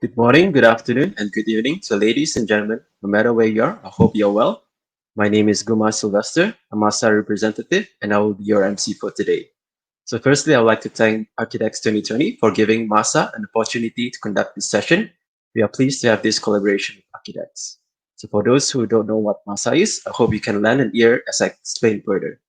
Good morning, good afternoon, and good evening to ladies and gentlemen, no matter where you are. I hope you're well. My name is Guma Sylvester, a MASA representative, and I will be your MC for today. So, firstly, I would like to thank Architects 2020 for giving MASA an opportunity to conduct this session. We are pleased to have this collaboration with Architects. So, for those who don't know what MASA is, I hope you can lend an ear as I explain further.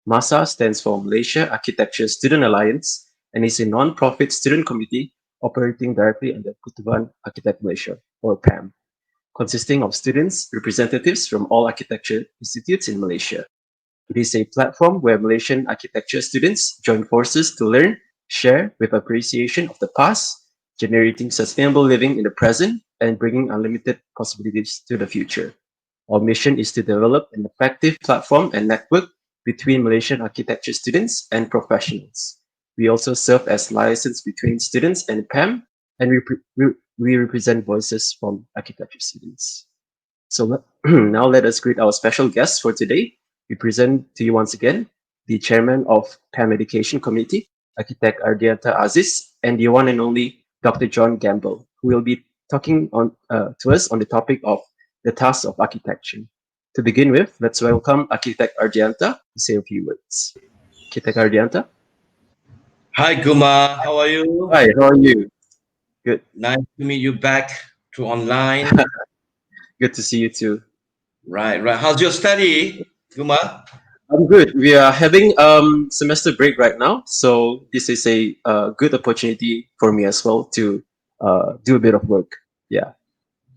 MASA stands for Malaysia Architecture Student Alliance and is a non-profit student committee operating directly under Kutuban Architect Malaysia, or PAM, consisting of students, representatives from all architecture institutes in Malaysia. It is a platform where Malaysian architecture students join forces to learn, share with appreciation of the past, generating sustainable living in the present, and bringing unlimited possibilities to the future. Our mission is to develop an effective platform and network between Malaysian architecture students and professionals. We also serve as liaisons between students and PAM, and we represent voices from architecture students. So now let us greet our special guests for today. We present to you once again the chairman of PAM Education Committee, Architect Ardianta Aziz, and the one and only Dr. John Gamble, who will be talking to us on the topic of the task of architecture. To begin with, let's welcome Architect Ardianta to say a few words. Architect Ardianta. Hi Guma, how are you? Hi, how are you? Good. Nice to meet you back to online. Good to see you too. Right. How's your study, Guma? I'm good. We are having semester break right now, so this is a good opportunity for me as well to do a bit of work. Yeah,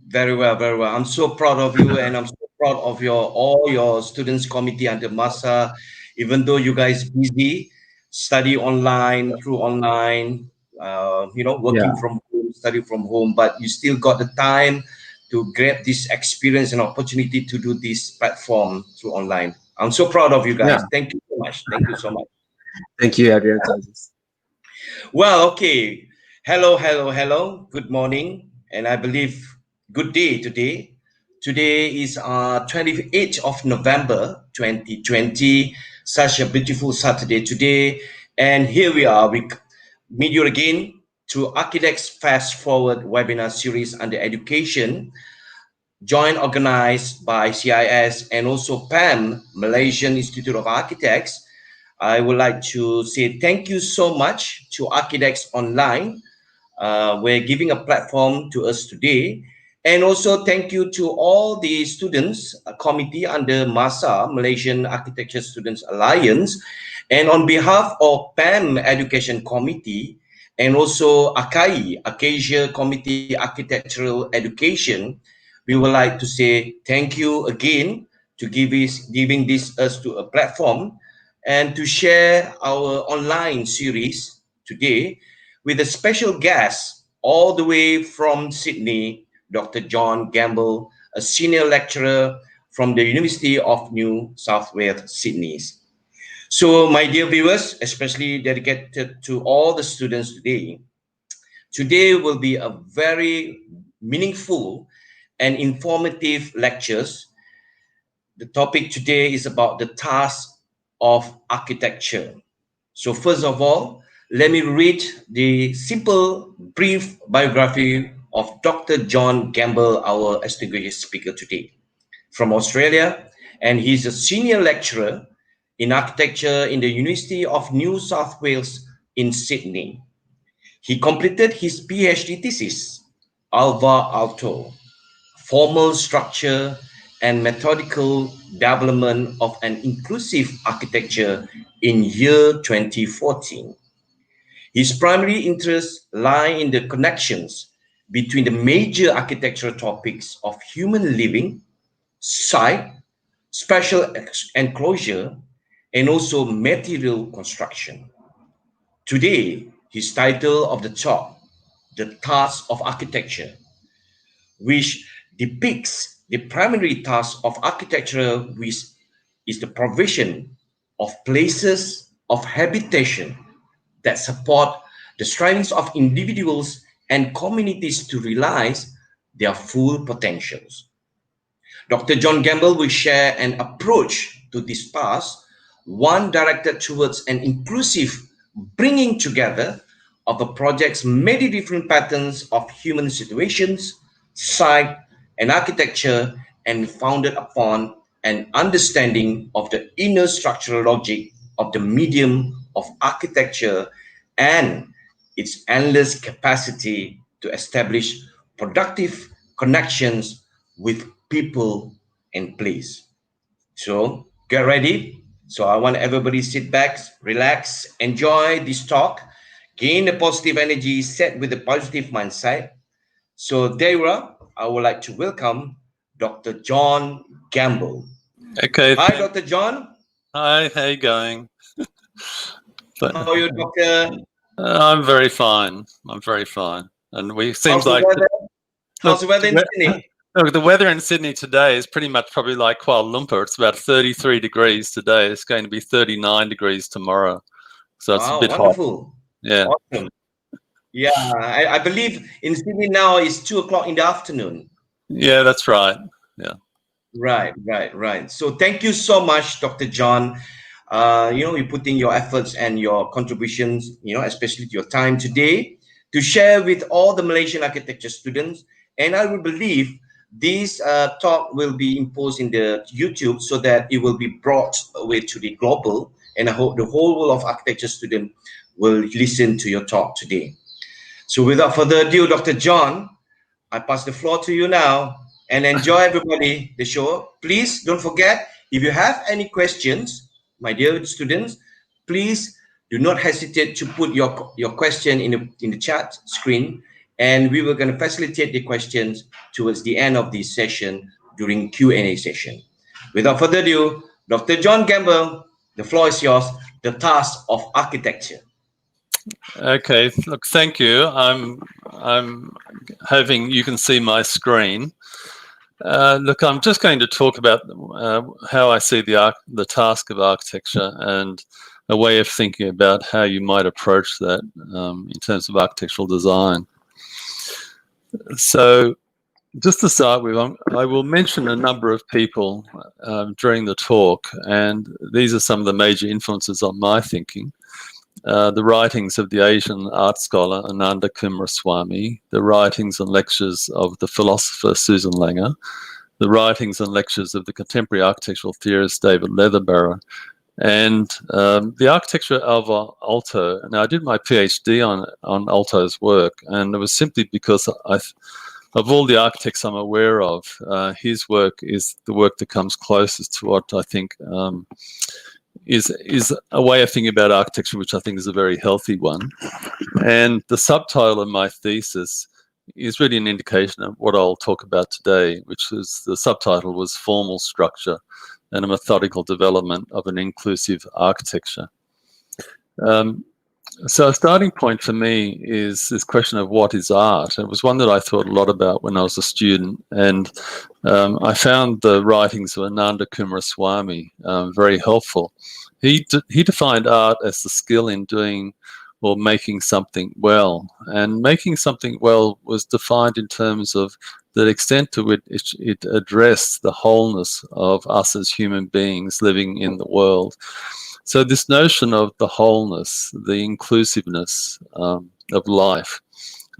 Very well. I'm so proud of you, and I'm so proud of your all your students committee under Masa. Even though you guys busy, study online through online, yeah, working from home, study from home, but you still got the time to grab this experience and opportunity to do this platform through online. I'm so proud of you yeah. guys. Thank you so much. Thank you so much. Thank you, Adrian Tazis. Well, okay. Hello. Good morning, and I believe good day today. Today is 28th of November 2020. Such a beautiful Saturday today, and here we are. We meet you again to Architects Fast Forward webinar series under education, joint organized by CIS and also PAM, Malaysian Institute of Architects. I would like to say thank you so much to Architects Online. We're giving a platform to us today. And also thank you to all the students committee under MASA, Malaysian Architecture Students Alliance. And on behalf of PAM Education Committee and also ACAI, Acacia Committee Architectural Education, we would like to say thank you again to giving this us to a platform and to share our online series today with a special guest all the way from Sydney, Dr. John Gamble, a senior lecturer from the University of New South Wales, Sydney. So, my dear viewers, especially dedicated to all the students today, today will be a very meaningful and informative lectures. The topic today is about the task of architecture. So first of all, let me read the simple, brief biography of Dr. John Gamble, our distinguished speaker today from Australia, and he's a senior lecturer in architecture in the University of New South Wales in Sydney. He completed his PhD thesis, Alva Alto, formal structure and methodical development of an inclusive architecture in year 2014. His primary interests lie in the connections between the major architectural topics of human living, site, special enclosure, and also material construction. Today, his title of the talk, The Task of Architecture, which depicts the primary task of architecture, which is the provision of places of habitation that support the strivings of individuals and communities to realize their full potentials. Dr. John Gamble will share an approach to this task, one directed towards an inclusive bringing together of the project's many different patterns of human situations, site, and architecture, and founded upon an understanding of the inner structural logic of the medium of architecture and its endless capacity to establish productive connections with people and place. So get ready. So I want everybody sit back, relax, enjoy this talk, gain the positive energy, set with a positive mindset. So Dara, I would like to welcome Dr. John Gamble. Okay, Hi, Dr. John. hi, how you going? How are you, Doctor? I'm very fine. I'm very fine. And How's seems the like weather? How's look, the weather in Sydney? look, the weather in Sydney today is pretty much probably like Kuala Lumpur. It's about 33 degrees today. It's going to be 39 degrees tomorrow. So it's a Wow, bit hot. wonderful. Yeah. Awesome. Yeah, I believe in Sydney now it's 2 o'clock in the afternoon. Yeah, that's right. Yeah. Right. So thank you so much, Dr. John. You put in your efforts and your contributions, especially your time today to share with all the Malaysian architecture students. And I will believe this talk will be imposed in the YouTube so that it will be brought away to the global. And I hope the whole world of architecture student will listen to your talk today. So without further ado, Dr. John, I pass the floor to you now and enjoy everybody the show. Please don't forget, if you have any questions, my dear students, please do not hesitate to put your question in the chat screen, and we were going to facilitate the questions towards the end of this session during Q&A session. Without further ado, Dr. John Gamble, the floor is yours, the task of architecture. Okay. Look, thank you. I'm hoping you can see my screen. Look, I'm just going to talk about how I see the task of architecture and a way of thinking about how you might approach that in terms of architectural design. So, just to start with, I will mention a number of people during the talk, and these are some of the major influences on my thinking. The writings of the Asian art scholar Ananda Coomaraswamy, the writings and lectures of the philosopher Susan Langer, the writings and lectures of the contemporary architectural theorist David Leatherbarrow, and the architecture of Alto. Now, I did my PhD on Alto's work, and it was simply because of all the architects I'm aware of, his work is the work that comes closest to what I think is a way of thinking about architecture, which I think is a very healthy one. And the subtitle of my thesis is really an indication of what I'll talk about today, which is the subtitle was Formal Structure and a Methodical Development of an Inclusive Architecture. So a starting point for me is this question of what is art. It was one that I thought a lot about when I was a student, and I found the writings of Ananda Coomaraswamy very helpful. He defined art as the skill in doing or making something well, and making something well was defined in terms of the extent to which it addressed the wholeness of us as human beings living in the world. So this notion of the wholeness, the inclusiveness of life,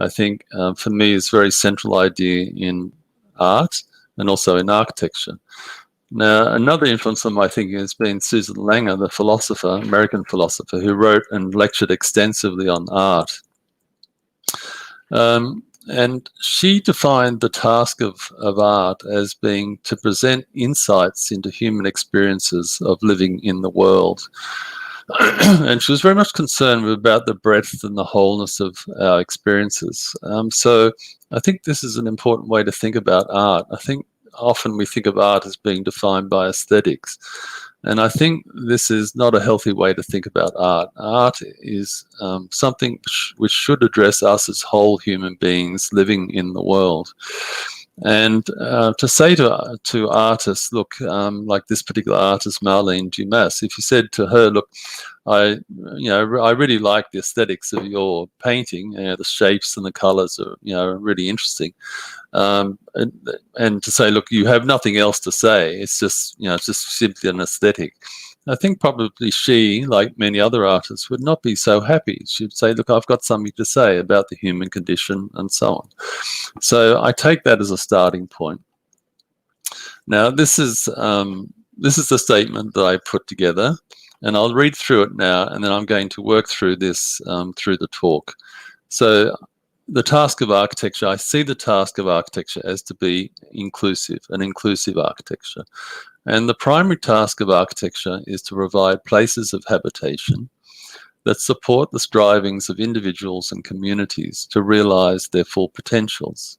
I think for me is a very central idea in art and also in architecture. Now, another influence on my thinking has been Susan Langer, the philosopher, American philosopher, who wrote and lectured extensively on art. And she defined the task of art as being to present insights into human experiences of living in the world. And she was very much concerned about the breadth and the wholeness of our experiences. So I think this is an important way to think about art. I think often we think of art as being defined by aesthetics. And I think this is not a healthy way to think about art. Art is something which should address us as whole human beings living in the world. And to say to artists, look, like this particular artist, Marlene Dumas, if you said to her, look, I really like the aesthetics of your painting, the shapes and the colors are, really interesting. And to say, look, you have nothing else to say. It's just, it's just simply an aesthetic. I think probably she, like many other artists, would not be so happy. She'd say, look, I've got something to say about the human condition and so on. So I take that as a starting point. Now, this is the statement that I put together, and I'll read through it now, and then I'm going to work through this through the talk. So the task of architecture, I see the task of architecture as to be inclusive, an inclusive architecture. And the primary task of architecture is to provide places of habitation that support the strivings of individuals and communities to realize their full potentials.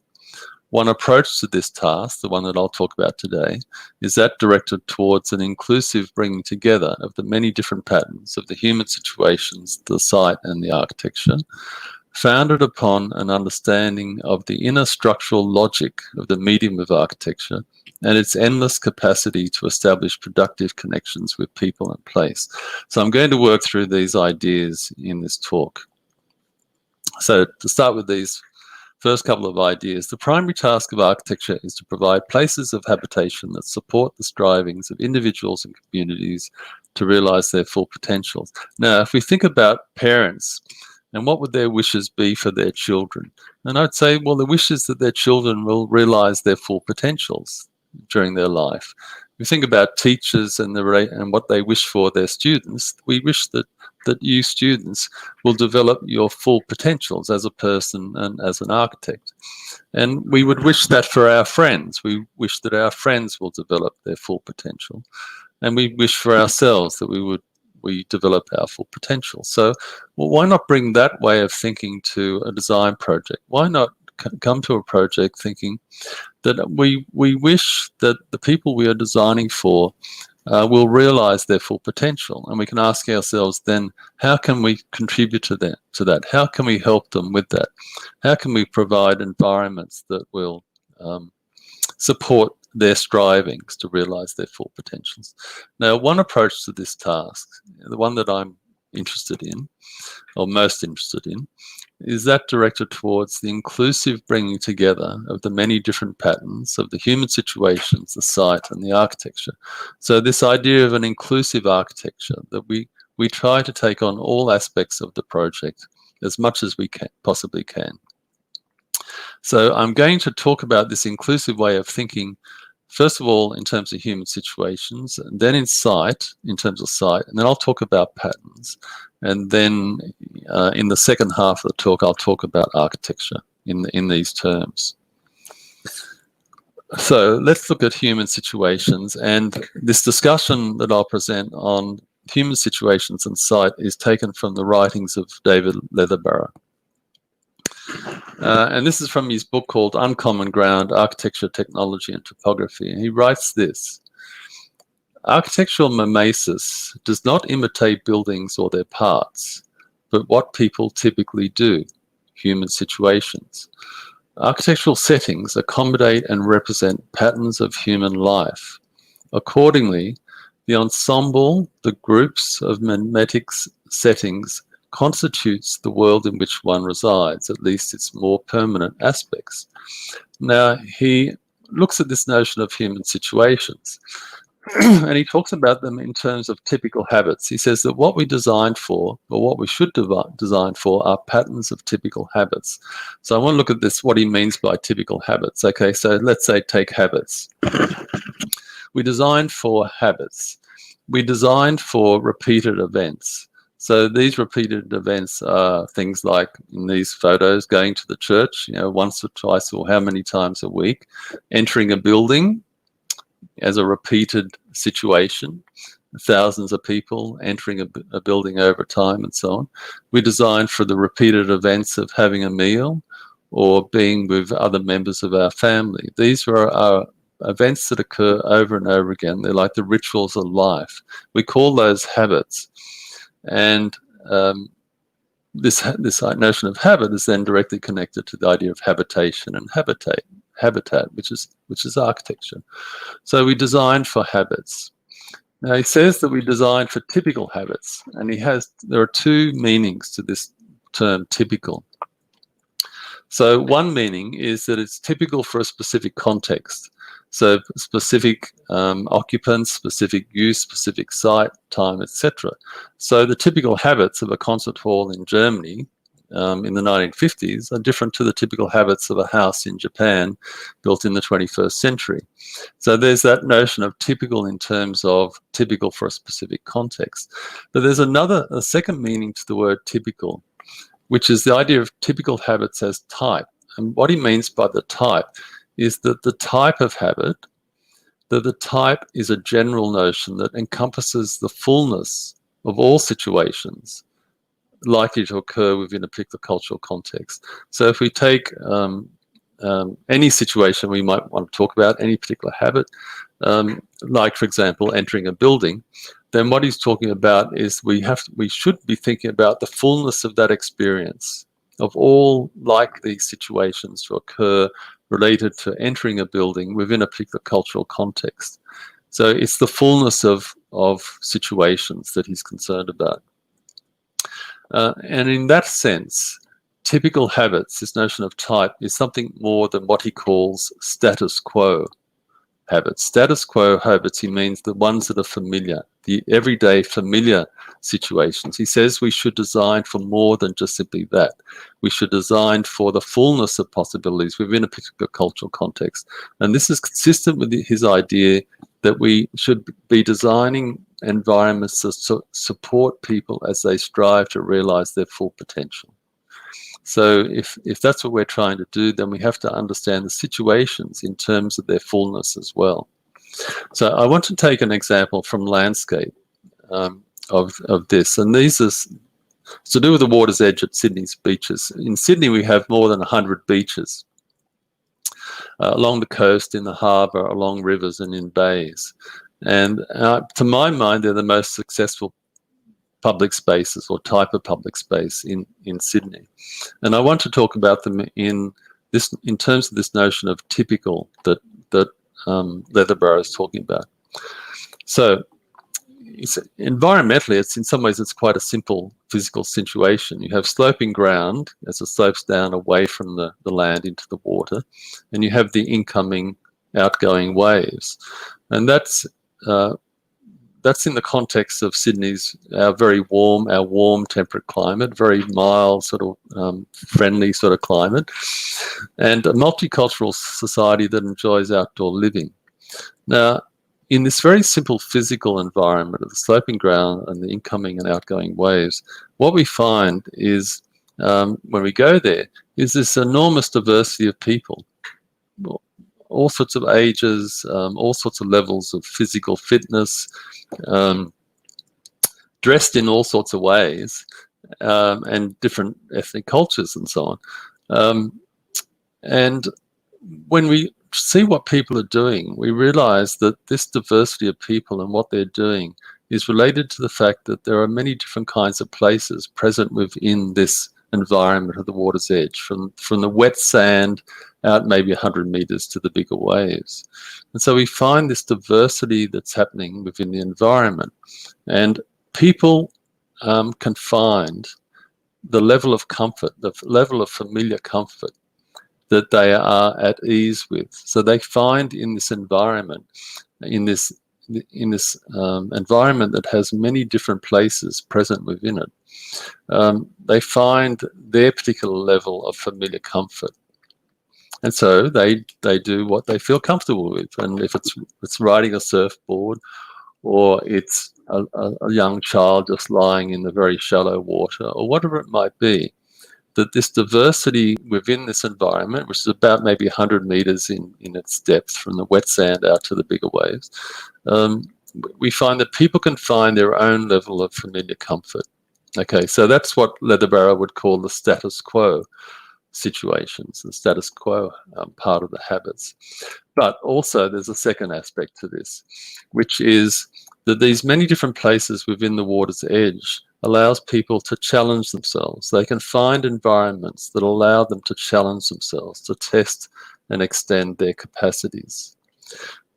One approach to this task, the one that I'll talk about today, is that directed towards an inclusive bringing together of the many different patterns of the human situations, the site and the architecture, founded upon an understanding of the inner structural logic of the medium of architecture and its endless capacity to establish productive connections with people and place. So I'm going to work through these ideas in this talk. So to start with these first couple of ideas, the primary task of architecture is to provide places of habitation that support the strivings of individuals and communities to realize their full potentials. Now, if we think about parents, and what would their wishes be for their children? And I'd say, well, the wish is that their children will realize their full potentials during their life. If you think about teachers and what they wish for their students, we wish that you students will develop your full potentials as a person and as an architect. And we would wish that for our friends. We wish that our friends will develop their full potential. And we wish for ourselves that we develop our full potential. So, well, why not bring that way of thinking to a design project? Why not come to a project thinking that we wish that the people we are designing for will realize their full potential, and we can ask ourselves then, how can we contribute to that? How can we help them with that? How can we provide environments that will support their strivings to realize their full potentials? Now, one approach to this task, the one that I'm interested in, or most interested in, is that directed towards the inclusive bringing together of the many different patterns of the human situations, the site and the architecture. So this idea of an inclusive architecture, that we try to take on all aspects of the project as much as we possibly can. So I'm going to talk about this inclusive way of thinking, first of all, in terms of human situations, and then in terms of site, and then I'll talk about patterns. And then in the second half of the talk, I'll talk about architecture in these terms. So let's look at human situations. And this discussion that I'll present on human situations and site is taken from the writings of David Leatherborough. And this is from his book called Uncommon Ground, Architecture, Technology and Topography. And he writes this: architectural mimesis does not imitate buildings or their parts, but what people typically do, human situations. Architectural settings accommodate and represent patterns of human life. Accordingly, the ensemble, the groups of mimetic settings, constitutes the world in which one resides, at least its more permanent aspects. Now, he looks at this notion of human situations, and he talks about them in terms of typical habits. He says that what we designed for, or what we should design for, are patterns of typical habits. So I want to look at this, what he means by typical habits. Okay, so let's say take habits. We designed for habits. We designed for repeated events. So these repeated events are things like, in these photos, going to the church, once or twice or how many times a week, entering a building as a repeated situation, thousands of people entering a building over time and so on. We designed for the repeated events of having a meal or being with other members of our family. These are our events that occur over and over again. They're like the rituals of life. We call those habits. And this notion of habit is then directly connected to the idea of habitation and habitat, which is architecture. So we designed for habits. Now he says that we designed for typical habits, and there are two meanings to this term, typical. So one meaning is that it's typical for a specific context. So specific occupants, specific use, specific site, time, etc. So the typical habits of a concert hall in Germany in the 1950s are different to the typical habits of a house in Japan built in the 21st century. So there's that notion of typical in terms of typical for a specific context. But there's a second meaning to the word typical, which is the idea of typical habits as type. And what he means by the type is that the type of habit, that the type is a general notion that encompasses the fullness of all situations likely to occur within a particular cultural context. So if we take any situation we might want to talk about, any particular habit, like for example entering a building, then what he's talking about is we should be thinking about the fullness of that experience of all likely situations to occur related to entering a building within a particular cultural context. So it's the fullness of situations that he's concerned about. And in that sense, typical habits, this notion of type, is something more than what he calls status quo habits. Status quo habits, he means the ones that are familiar, the everyday familiar situations. He says we should design for more than just simply that. We should design for the fullness of possibilities within a particular cultural context. And this is consistent with his idea that we should be designing environments to support people as they strive to realize their full potential. So if that's what we're trying to do, then we have to understand the situations in terms of their fullness as well. So I want to take an example from landscape of this, and these are to do with the water's edge at Sydney's beaches. In Sydney, we have more than 100 beaches along the coast, in the harbour, along rivers and in bays. And to my mind, they're the most successful public spaces or type of public space in Sydney. And I want to talk about them in terms of this notion of typical that Leatherbarrow is talking about. So environmentally, in some ways it's quite a simple physical situation. You have sloping ground as it slopes down away from the land into the water, and you have the incoming, outgoing waves. And that's in the context of Sydney's our warm temperate climate, very mild, sort of friendly sort of climate, and a multicultural society that enjoys outdoor living. Now, in this very simple physical environment of the sloping ground and the incoming and outgoing waves, what we find is when we go there is this enormous diversity of people, all sorts of ages, all sorts of levels of physical fitness, dressed in all sorts of ways, and different ethnic cultures and so on. And when we see what people are doing, we realize that this diversity of people and what they're doing is related to the fact that there are many different kinds of places present within this environment of the water's edge, from the wet sand out maybe 100 meters to the bigger waves. And so we find this diversity that's happening within the environment, and people can find the level of comfort, the level of familiar comfort that they are at ease with. So they find in this environment, in this environment that has many different places present within it, they find their particular level of familiar comfort. And so they do what they feel comfortable with. And if it's riding a surfboard, or it's a young child just lying in the very shallow water, or whatever it might be, that this diversity within this environment, which is about maybe 100 meters in its depth from the wet sand out to the bigger waves, we find that people can find their own level of familiar comfort. Okay, so that's what Leatherbarrow would call the status quo situations, the status quo part of the habits. But also there's a second aspect to this, which is that these many different places within the water's edge allows people to challenge themselves. They can find environments that allow them to challenge themselves, to test and extend their capacities.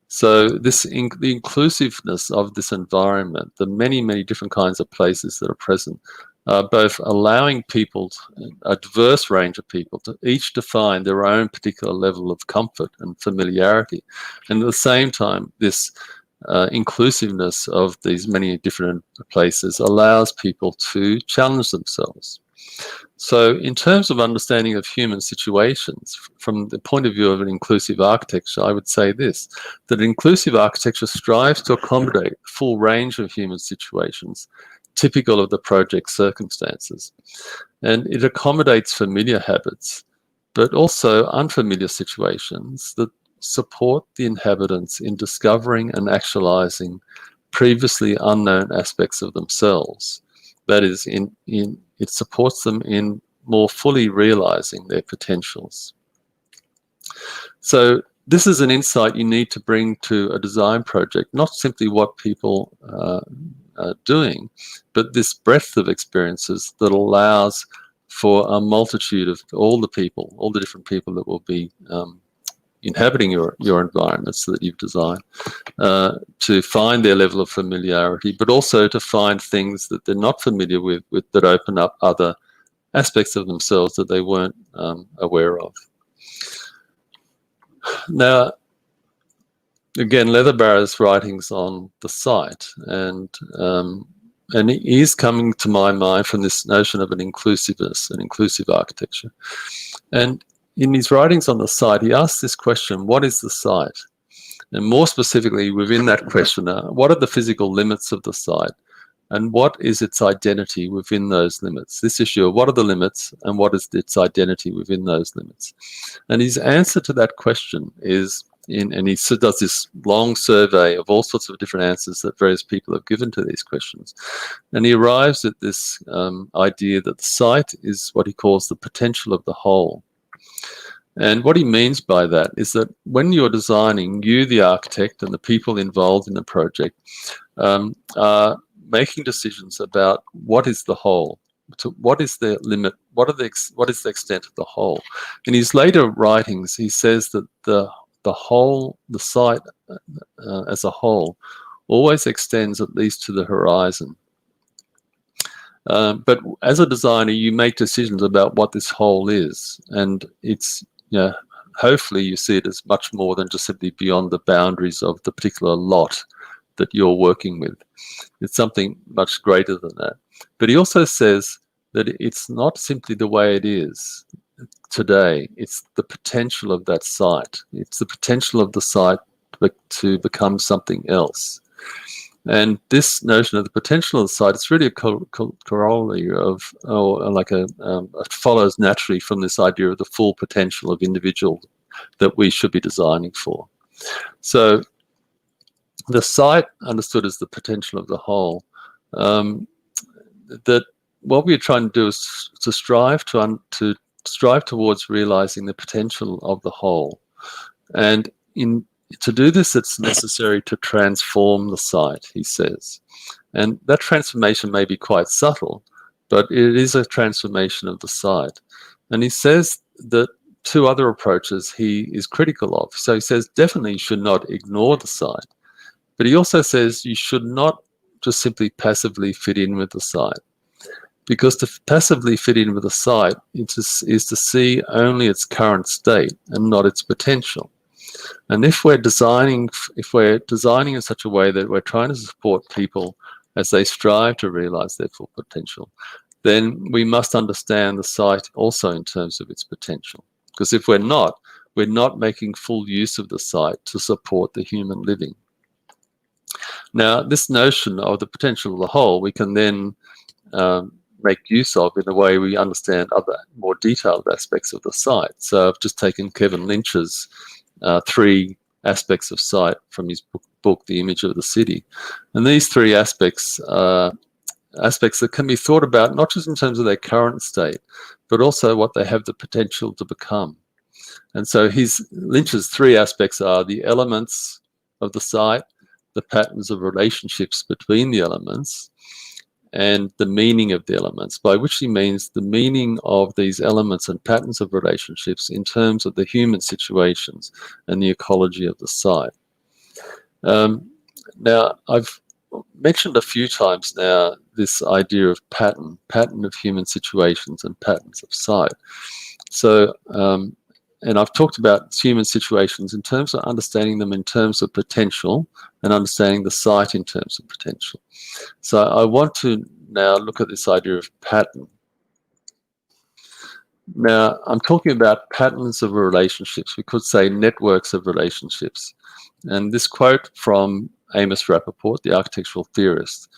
So the inclusiveness of this environment, the many, many different kinds of places that are present, both allowing people, a diverse range of people, to each define their own particular level of comfort and familiarity. And at the same time, this inclusiveness of these many different places allows people to challenge themselves. So in terms of understanding of human situations, from the point of view of an inclusive architecture, I would say this, that inclusive architecture strives to accommodate a full range of human situations typical of the project's circumstances. And it accommodates familiar habits, but also unfamiliar situations that support the inhabitants in discovering and actualizing previously unknown aspects of themselves. That is, it supports them in more fully realizing their potentials. So this is an insight you need to bring to a design project, not simply what people are doing, but this breadth of experiences that allows for a multitude of all the people, all the different people that will be inhabiting your environments that you've designed, to find their level of familiarity, but also to find things that they're not familiar with that open up other aspects of themselves that they weren't aware of. Now, again, Leatherbarrow's writings on the site, and he is coming to my mind from this notion of an inclusiveness, an inclusive architecture. And in his writings on the site, he asks this question, what is the site? And more specifically, within that question, what are the physical limits of the site? And what is its identity within those limits? This issue of what are the limits and what is its identity within those limits? And his answer to that question is, and he does this long survey of all sorts of different answers that various people have given to these questions. And he arrives at this idea that the site is what he calls the potential of the whole. And what he means by that is that when you're designing, you, the architect, and the people involved in the project are making decisions about what is the whole, what is the limit, what is the extent of the whole. In his later writings, he says that the whole, the site as a whole, always extends at least to the horizon. But as a designer, you make decisions about what this whole is, and it's, hopefully you see it as much more than just simply beyond the boundaries of the particular lot that you're working with. It's something much greater than that. But he also says that it's not simply the way it is today, it's the potential of that site. It's the potential of the site to become something else. And this notion of the potential of the site is really a corollary of, it follows naturally from this idea of the full potential of individual that we should be designing for. So the site, understood as the potential of the whole, that what we're trying to do is to strive towards realizing the potential of the whole. And to do this, it's necessary to transform the site, he says. And that transformation may be quite subtle, but it is a transformation of the site. And he says that two other approaches he is critical of. So he says definitely you should not ignore the site, but he also says you should not just simply passively fit in with the site. Because to passively fit in with the site is to see only its current state and not its potential. And if we're designing in such a way that we're trying to support people as they strive to realize their full potential, then we must understand the site also in terms of its potential. Because if we're not making full use of the site to support the human living. Now, this notion of the potential of the whole, we can then make use of in a way we understand other more detailed aspects of the site. So I've just taken Kevin Lynch's 3 aspects of sight from his book, The Image of the City. And these 3 aspects are aspects that can be thought about not just in terms of their current state, but also what they have the potential to become. And so Lynch's 3 aspects are the elements of the site, the patterns of relationships between the elements, and the meaning of the elements, by which he means the meaning of these elements and patterns of relationships in terms of the human situations and the ecology of the site. Now, I've mentioned a few times now this idea of pattern of human situations and patterns of sight. So, and I've talked about human situations in terms of understanding them in terms of potential and understanding the sight in terms of potential. So I want to now look at this idea of pattern. Now, I'm talking about patterns of relationships. We could say networks of relationships. And this quote from Amos Rappaport, the architectural theorist: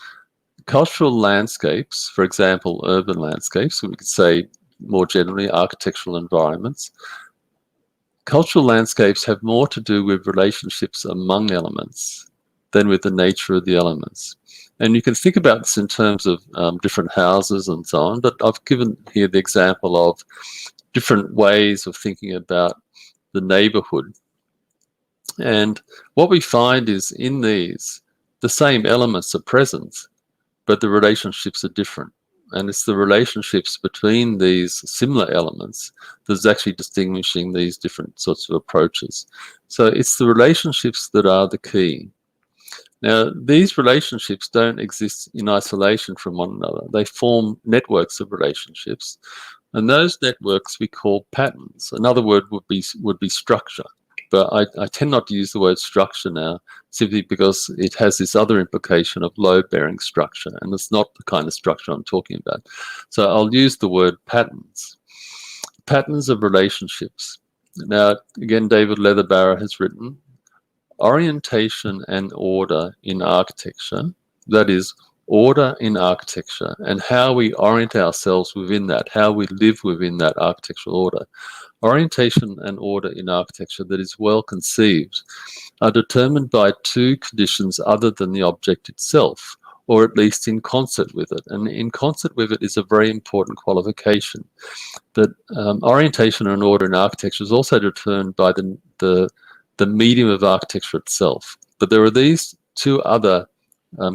cultural landscapes, for example, urban landscapes, we could say more generally architectural environments, cultural landscapes have more to do with relationships among elements than with the nature of the elements. And you can think about this in terms of different houses and so on, but I've given here the example of different ways of thinking about the neighborhood. And what we find is in these, the same elements are present, but the relationships are different. And it's the relationships between these similar elements that's actually distinguishing these different sorts of approaches. So it's the relationships that are the key. Now, these relationships don't exist in isolation from one another. They form networks of relationships, and those networks we call patterns. Another word would be structure. But I tend not to use the word structure now, simply because it has this other implication of load-bearing structure, and it's not the kind of structure I'm talking about. So I'll use the word patterns. Patterns of relationships. Now, again, David Leatherbarrow has written, orientation and order in architecture, that is, order in architecture and how we orient ourselves within that, how we live within that architectural order. Orientation and order in architecture that is well conceived are determined by two conditions other than the object itself, or at least in concert with it. And in concert with it is a very important qualification. That orientation and order in architecture is also determined by the medium of architecture itself. But there are these two other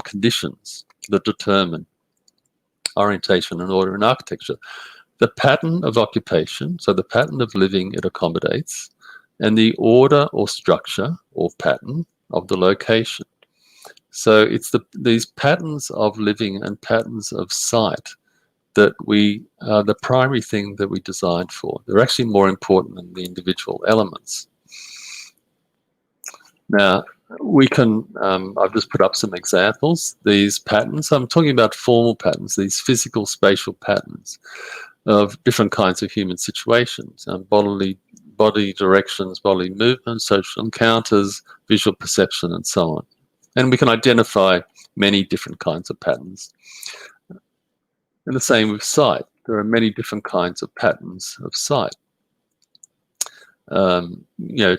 conditions that determine orientation and order in architecture: the pattern of occupation, so the pattern of living it accommodates, and the order or structure or pattern of the location. So it's these patterns of living and patterns of sight that we are the primary thing that we designed for. They're actually more important than the individual elements. Now, we can, I've just put up some examples. These patterns, I'm talking about formal patterns, these physical spatial patterns of different kinds of human situations, body directions, bodily movement, social encounters, visual perception, and so on. And we can identify many different kinds of patterns. And the same with sight. There are many different kinds of patterns of sight.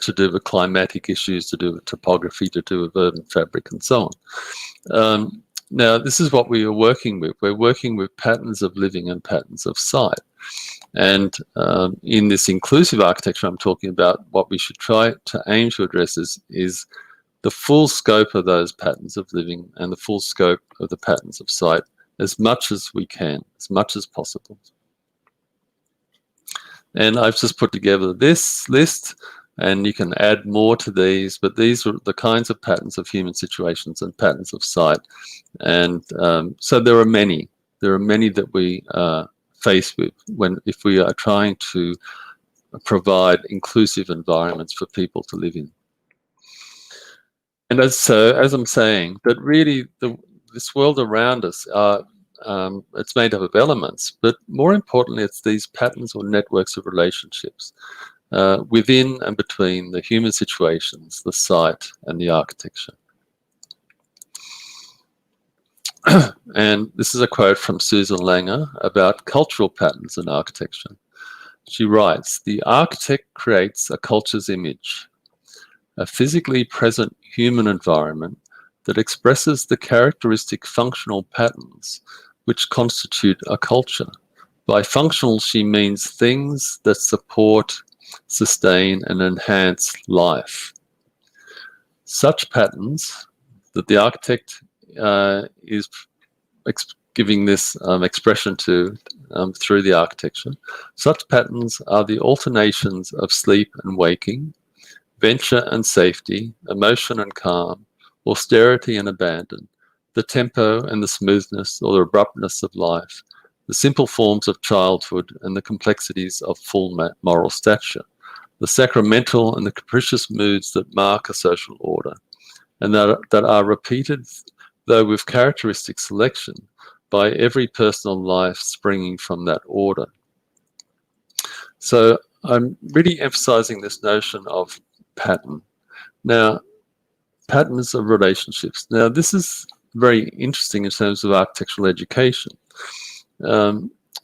To do with climatic issues, to do with topography, to do with urban fabric, and so on. Now, this is what we are working with. We're working with patterns of living and patterns of sight. And in this inclusive architecture I'm talking about, what we should try to aim to address is the full scope of those patterns of living and the full scope of the patterns of sight as much as we can, as much as possible. And I've just put together this list, and you can add more to these, but these are the kinds of patterns of human situations and patterns of sight. And so there are many that we face with if we are trying to provide inclusive environments for people to live in. And as I'm saying, that really this world around us it's made up of elements, but more importantly, it's these patterns or networks of relationships within and between the human situations, the site, and the architecture. And this is a quote from Susan Langer about cultural patterns in architecture. She writes, "The architect creates a culture's image, a physically present human environment that expresses the characteristic functional patterns which constitute a culture. By functional, she means things that support, sustain, and enhance life. Such patterns that the architect is giving this expression to through the architecture, such patterns are the alternations of sleep and waking, venture and safety, emotion and calm, austerity and abandon, the tempo and the smoothness or the abruptness of life, the simple forms of childhood and the complexities of full moral stature, the sacramental and the capricious moods that mark a social order, and that are repeated, though with characteristic selection, by every personal life springing from that order. So I'm really emphasizing this notion of pattern. Now, patterns of relationships. Now, this is very interesting in terms of architectural education.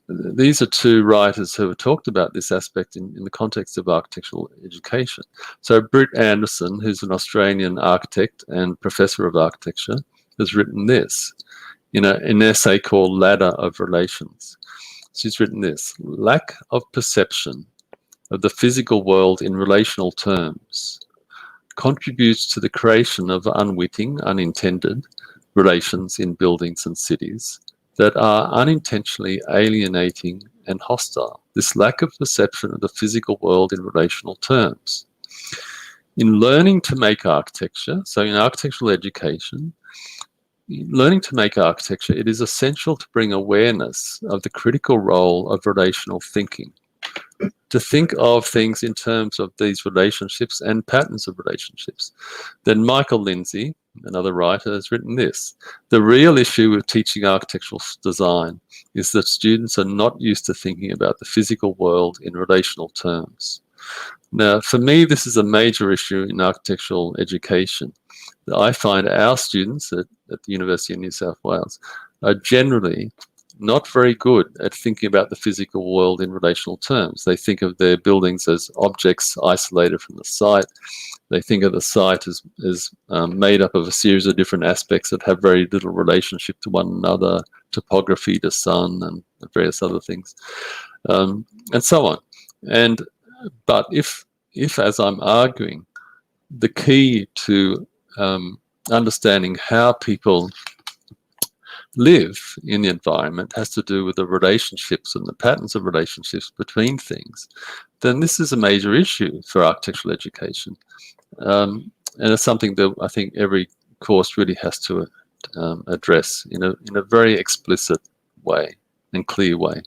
These are two writers who have talked about this aspect in the context of architectural education. So Britt Anderson, who's an Australian architect and professor of architecture, has written this in an essay called Ladder of Relations. She's written this: lack of perception of the physical world in relational terms contributes to the creation of unwitting, unintended relations in buildings and cities that are unintentionally alienating and hostile. This lack of perception of the physical world in relational terms. In learning to make architecture, so in architectural education, learning to make architecture, it is essential to bring awareness of the critical role of relational thinking, to think of things in terms of these relationships and patterns of relationships. Then Michael Lindsay, another writer, has written this: the real issue with teaching architectural design is that students are not used to thinking about the physical world in relational terms. Now, for me, this is a major issue in architectural education. I find our students at the University of New South Wales are generally not very good at thinking about the physical world in relational terms. They think of their buildings as objects isolated from the site. They think of the site as made up of a series of different aspects that have very little relationship to one another, topography to sun and various other things, and so on. But if, as I'm arguing, the key to understanding how people live in the environment has to do with the relationships and the patterns of relationships between things, then this is a major issue for architectural education. And it's something that I think every course really has to address in a very explicit way and clear way.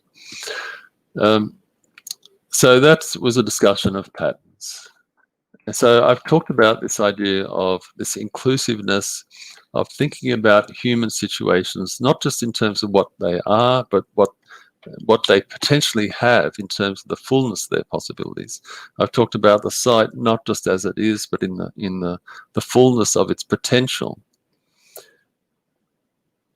So that was a discussion of patterns. And so I've talked about this idea of this inclusiveness of thinking about human situations, not just in terms of what they are, but what they potentially have in terms of the fullness of their possibilities. I've talked about the site not just as it is, but in the fullness of its potential.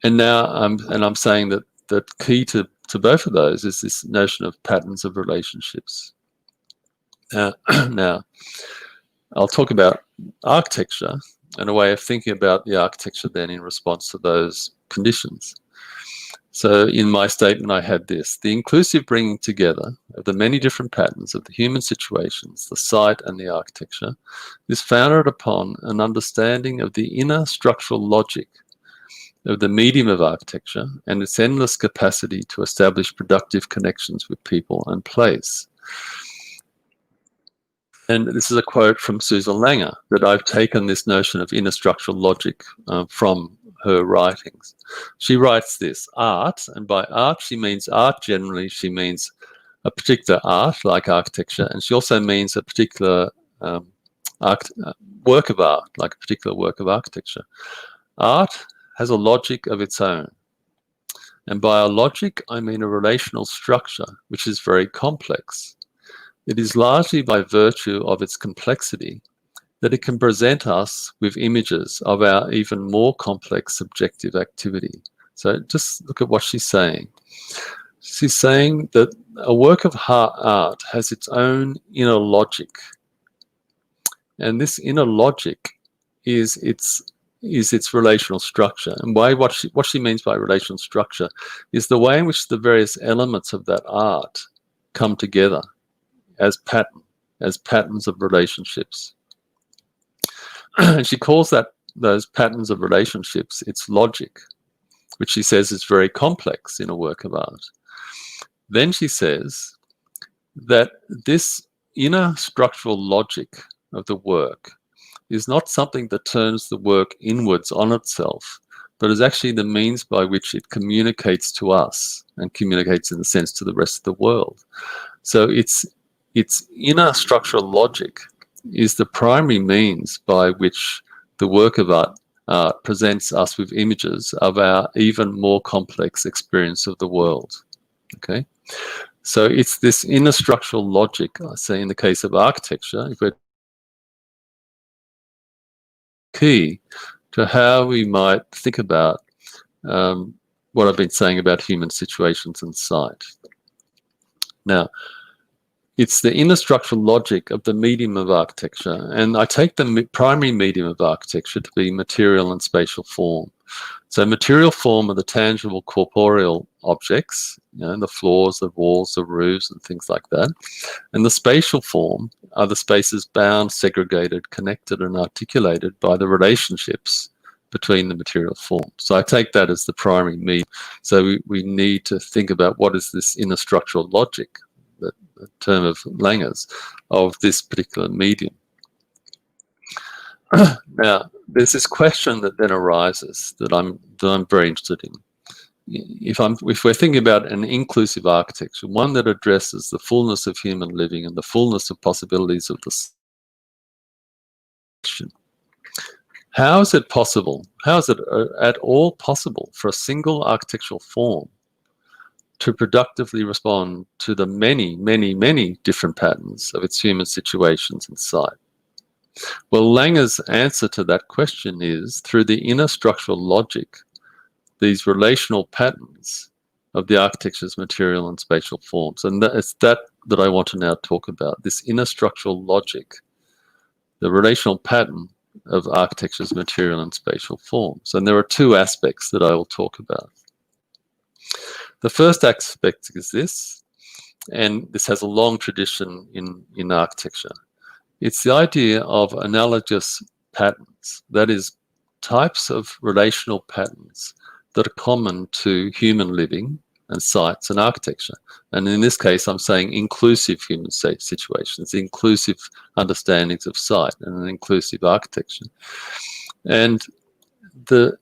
And now I'm saying that key to both of those is this notion of patterns of relationships. Now, I'll talk about architecture and a way of thinking about the architecture then in response to those conditions. So in my statement, I had this: the inclusive bringing together of the many different patterns of the human situations, the site and the architecture, is founded upon an understanding of the inner structural logic of the medium of architecture and its endless capacity to establish productive connections with people and place. And this is a quote from Susan Langer, that I've taken this notion of inner structural logic from her writings. She writes this: art, and by art she means art generally, she means a particular art like architecture, and she also means a particular work of art, like a particular work of architecture. Art has a logic of its own. And by a logic, I mean a relational structure, which is very complex. It is largely by virtue of its complexity that it can present us with images of our even more complex subjective activity. So just look at what she's saying. She's saying that a work of art has its own inner logic. And this inner logic is its relational structure. And what she means by relational structure is the way in which the various elements of that art come together as patterns of relationships. And she calls those patterns of relationships its logic, which she says is very complex in a work of art. Then she says that this inner structural logic of the work is not something that turns the work inwards on itself, but is actually the means by which it communicates to us and communicates in a sense to the rest of the world. So its inner structural logic is the primary means by which the work of art presents us with images of our even more complex experience of the world. Okay, so it's this inner structural logic, I say, in the case of architecture, if we're key to how we might think about what I've been saying about human situations and sight. Now, it's the inner structural logic of the medium of architecture, and I take the primary medium of architecture to be material and spatial form. So material form are the tangible corporeal objects, the floors, the walls, the roofs, and things like that. And the spatial form are the spaces bound, segregated, connected, and articulated by the relationships between the material form. So I take that as the primary medium. So we need to think about what is this inner structural logic, the term of Langer's, of this particular medium. Now, there's this question that then arises that I'm very interested in. If we're thinking about an inclusive architecture, one that addresses the fullness of human living and the fullness of possibilities of the question, how is it possible? How is it at all possible for a single architectural form to productively respond to the many, many, many different patterns of its human situations and sight? Well, Langer's answer to that question is through the inner structural logic, these relational patterns of the architecture's material and spatial forms. And it's that I want to now talk about, this inner structural logic, the relational pattern of architecture's material and spatial forms. And there are two aspects that I will talk about. The first aspect is this, and this has a long tradition in architecture. It's the idea of analogous patterns, that is, types of relational patterns that are common to human living and sites and architecture. And in this case, I'm saying inclusive human situations, inclusive understandings of site and an inclusive architecture. And the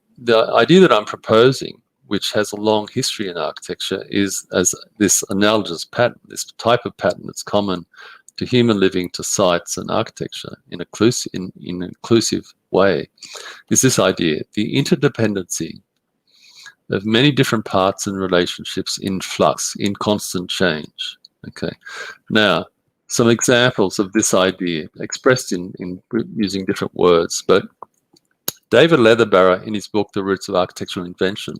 idea that I'm proposing, which has a long history in architecture, is as this analogous pattern, this type of pattern that's common to human living, to sites and architecture in an inclusive way, is this idea, the interdependency of many different parts and relationships in flux, in constant change. Okay. Now, some examples of this idea expressed in using different words, but David Leatherbarrow, in his book, The Roots of Architectural Invention,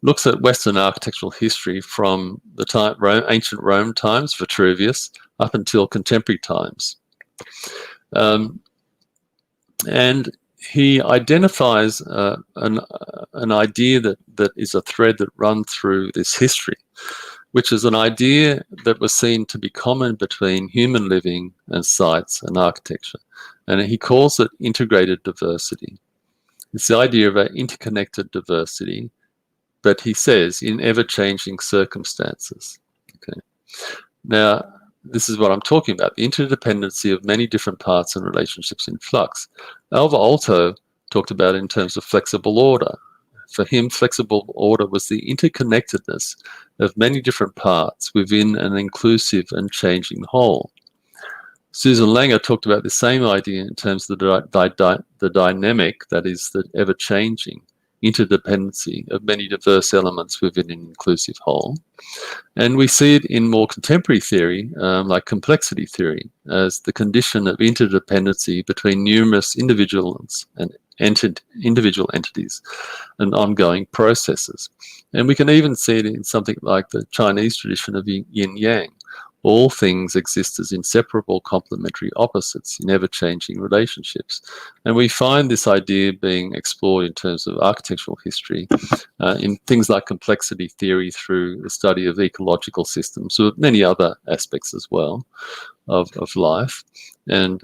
looks at Western architectural history from the ancient Rome times, Vitruvius, up until contemporary times. And he identifies an idea that is a thread that runs through this history, which is an idea that was seen to be common between human living and sites and architecture. And he calls it integrated diversity. It's the idea of an interconnected diversity, but he says in ever-changing circumstances. Okay. Now, this is what I'm talking about, the interdependency of many different parts and relationships in flux. Alvar Aalto talked about it in terms of flexible order. For him, flexible order was the interconnectedness of many different parts within an inclusive and changing whole. Susan Langer talked about the same idea in terms of the dynamic, that is, the ever-changing interdependency of many diverse elements within an inclusive whole. And we see it in more contemporary theory, like complexity theory, as the condition of interdependency between numerous individuals and individual entities and ongoing processes. And we can even see it in something like the Chinese tradition of yin-yang. All things exist as inseparable complementary opposites in ever-changing relationships. And we find this idea being explored in terms of architectural history in things like complexity theory through the study of ecological systems, or many other aspects as well of life and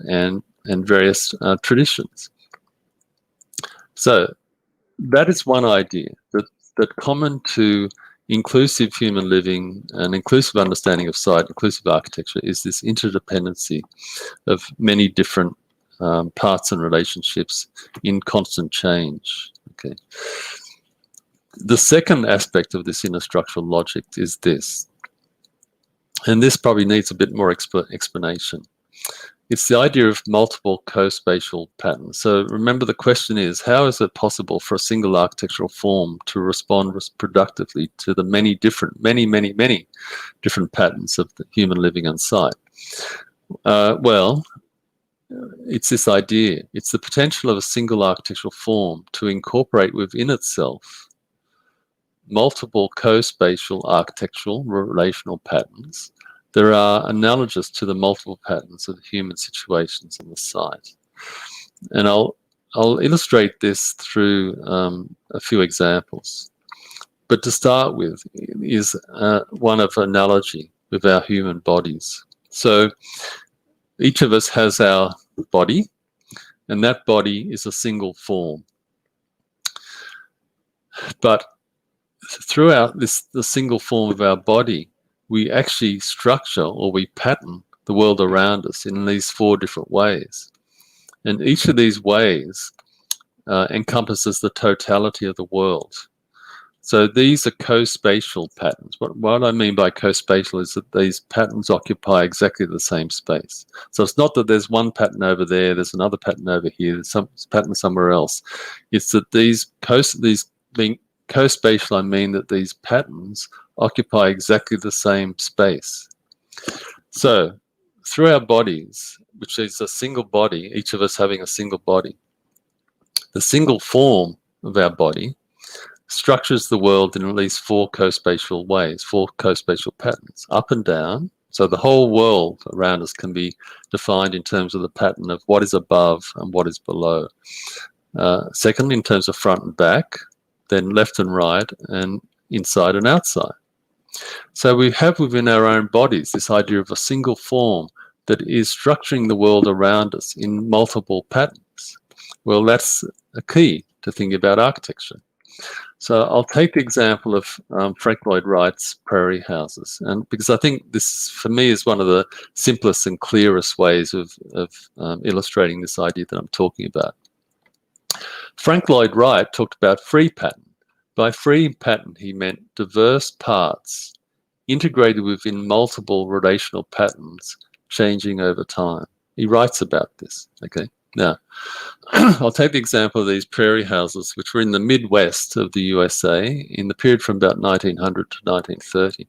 various traditions. So that is one idea, that common to inclusive human living and inclusive understanding of site, inclusive architecture, is this interdependency of many different parts and relationships in constant change. Okay. The second aspect of this inner structural logic is this, and this probably needs a bit more explanation. It's the idea of multiple co-spatial patterns. So remember, the question is, how is it possible for a single architectural form to respond productively to the many different patterns of the human living on site? Well, it's this idea. It's the potential of a single architectural form to incorporate within itself multiple co-spatial architectural relational patterns. There are analogous to the multiple patterns of the human situations on the site. And I'll illustrate this through a few examples. But to start with is one of analogy with our human bodies. So each of us has our body, and that body is a single form. But throughout the single form of our body, we actually structure or we pattern the world around us in these 4 different ways. And each of these ways encompasses the totality of the world. So these are co-spatial patterns. What I mean by co-spatial is that these patterns occupy exactly the same space. So it's not that there's one pattern over there, there's another pattern over here, there's some pattern somewhere else. It's that being co-spatial, I mean that these patterns occupy exactly the same space. So through our bodies, which is a single body, each of us having a single body, the single form of our body structures the world in at least 4 co-spatial ways, 4 co-spatial patterns, up and down. So the whole world around us can be defined in terms of the pattern of what is above and what is below. Secondly, in terms of front and back, then left and right, and inside and outside. So we have within our own bodies this idea of a single form that is structuring the world around us in multiple patterns. Well, that's a key to thinking about architecture. So I'll take the example of Frank Lloyd Wright's prairie houses, and because I think this, for me, is one of the simplest and clearest ways of illustrating this idea that I'm talking about. Frank Lloyd Wright talked about free pattern. By free pattern, he meant diverse parts integrated within multiple relational patterns changing over time. He writes about this, okay? Now, I'll take the example of these prairie houses, which were in the Midwest of the USA in the period from about 1900 to 1930.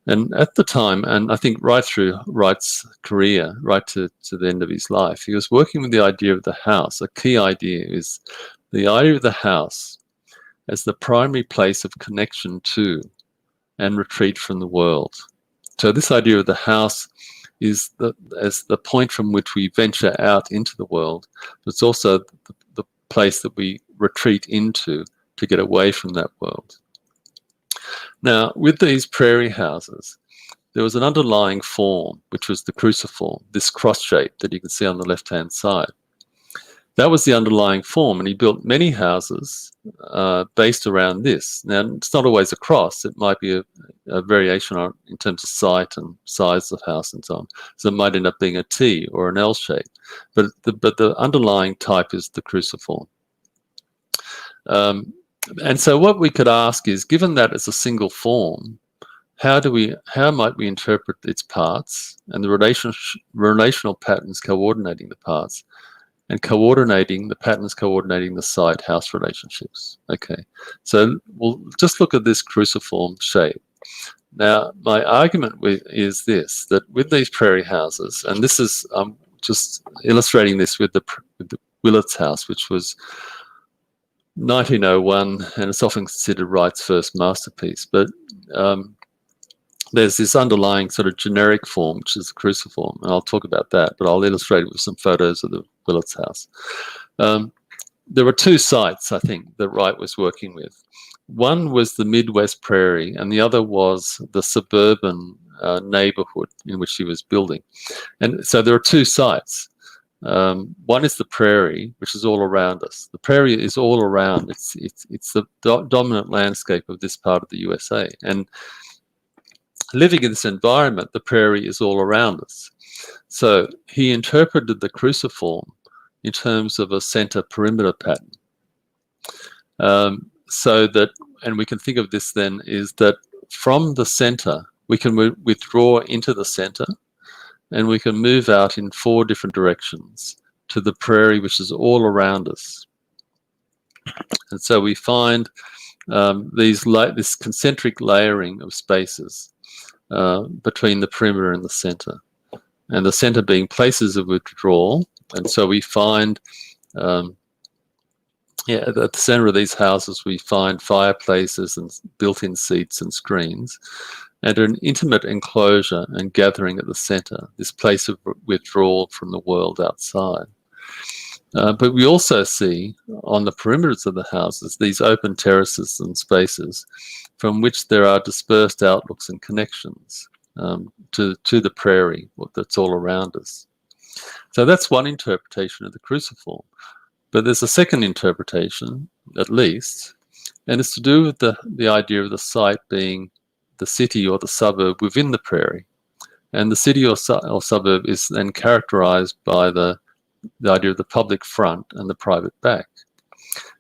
And at the time, and I think right through Wright's career, right to the end of his life, he was working with the idea of the house. A key idea is the idea of the house as the primary place of connection to and retreat from the world. So this idea of the house is as the point from which we venture out into the world, but it's also the place that we retreat into to get away from that world. Now, with these prairie houses, there was an underlying form, which was the cruciform, this cross shape that you can see on the left-hand side. That was the underlying form, and he built many houses based around this. Now, it's not always a cross. It might be a variation in terms of site and size of house and so on. So it might end up being a T or an L shape. But the underlying type is the cruciform. And so what we could ask is, given that it's a single form, how might we interpret its parts and the relational patterns coordinating the parts, and coordinating the patterns, coordinating the site-house relationships? Okay, so we'll just look at this cruciform shape. Now, my argument is this, that with these prairie houses, and this is just illustrating this with the Willits house, which was 1901, and it's often considered Wright's first masterpiece, but there's this underlying sort of generic form, which is the cruciform, and I'll talk about that, but I'll illustrate it with some photos of the Willits house. There were 2 sites, I think, that Wright was working with. One was the Midwest prairie, and the other was the suburban neighborhood in which he was building. And so there are 2 sites. One is the prairie, which is all around us. The prairie is all around. It's the dominant landscape of this part of the USA. And living in this environment, the prairie is all around us. So he interpreted the cruciform in terms of a center perimeter pattern. so that, and we can think of this then, is that from the center, we can withdraw into the center, and we can move out in 4 different directions to the prairie, which is all around us. And so we find this concentric layering of spaces between the perimeter and the center, and the center being places of withdrawal. And so we find, at the center of these houses, we find fireplaces and built-in seats and screens, and an intimate enclosure and gathering at the center, this place of withdrawal from the world outside. But we also see on the perimeters of the houses these open terraces and spaces from which there are dispersed outlooks and connections to the prairie that's all around us. So that's one interpretation of the cruciform. But there's a second interpretation, at least, and it's to do with the idea of the site being the city or the suburb within the prairie. And the city or suburb is then characterized by the idea of the public front and the private back.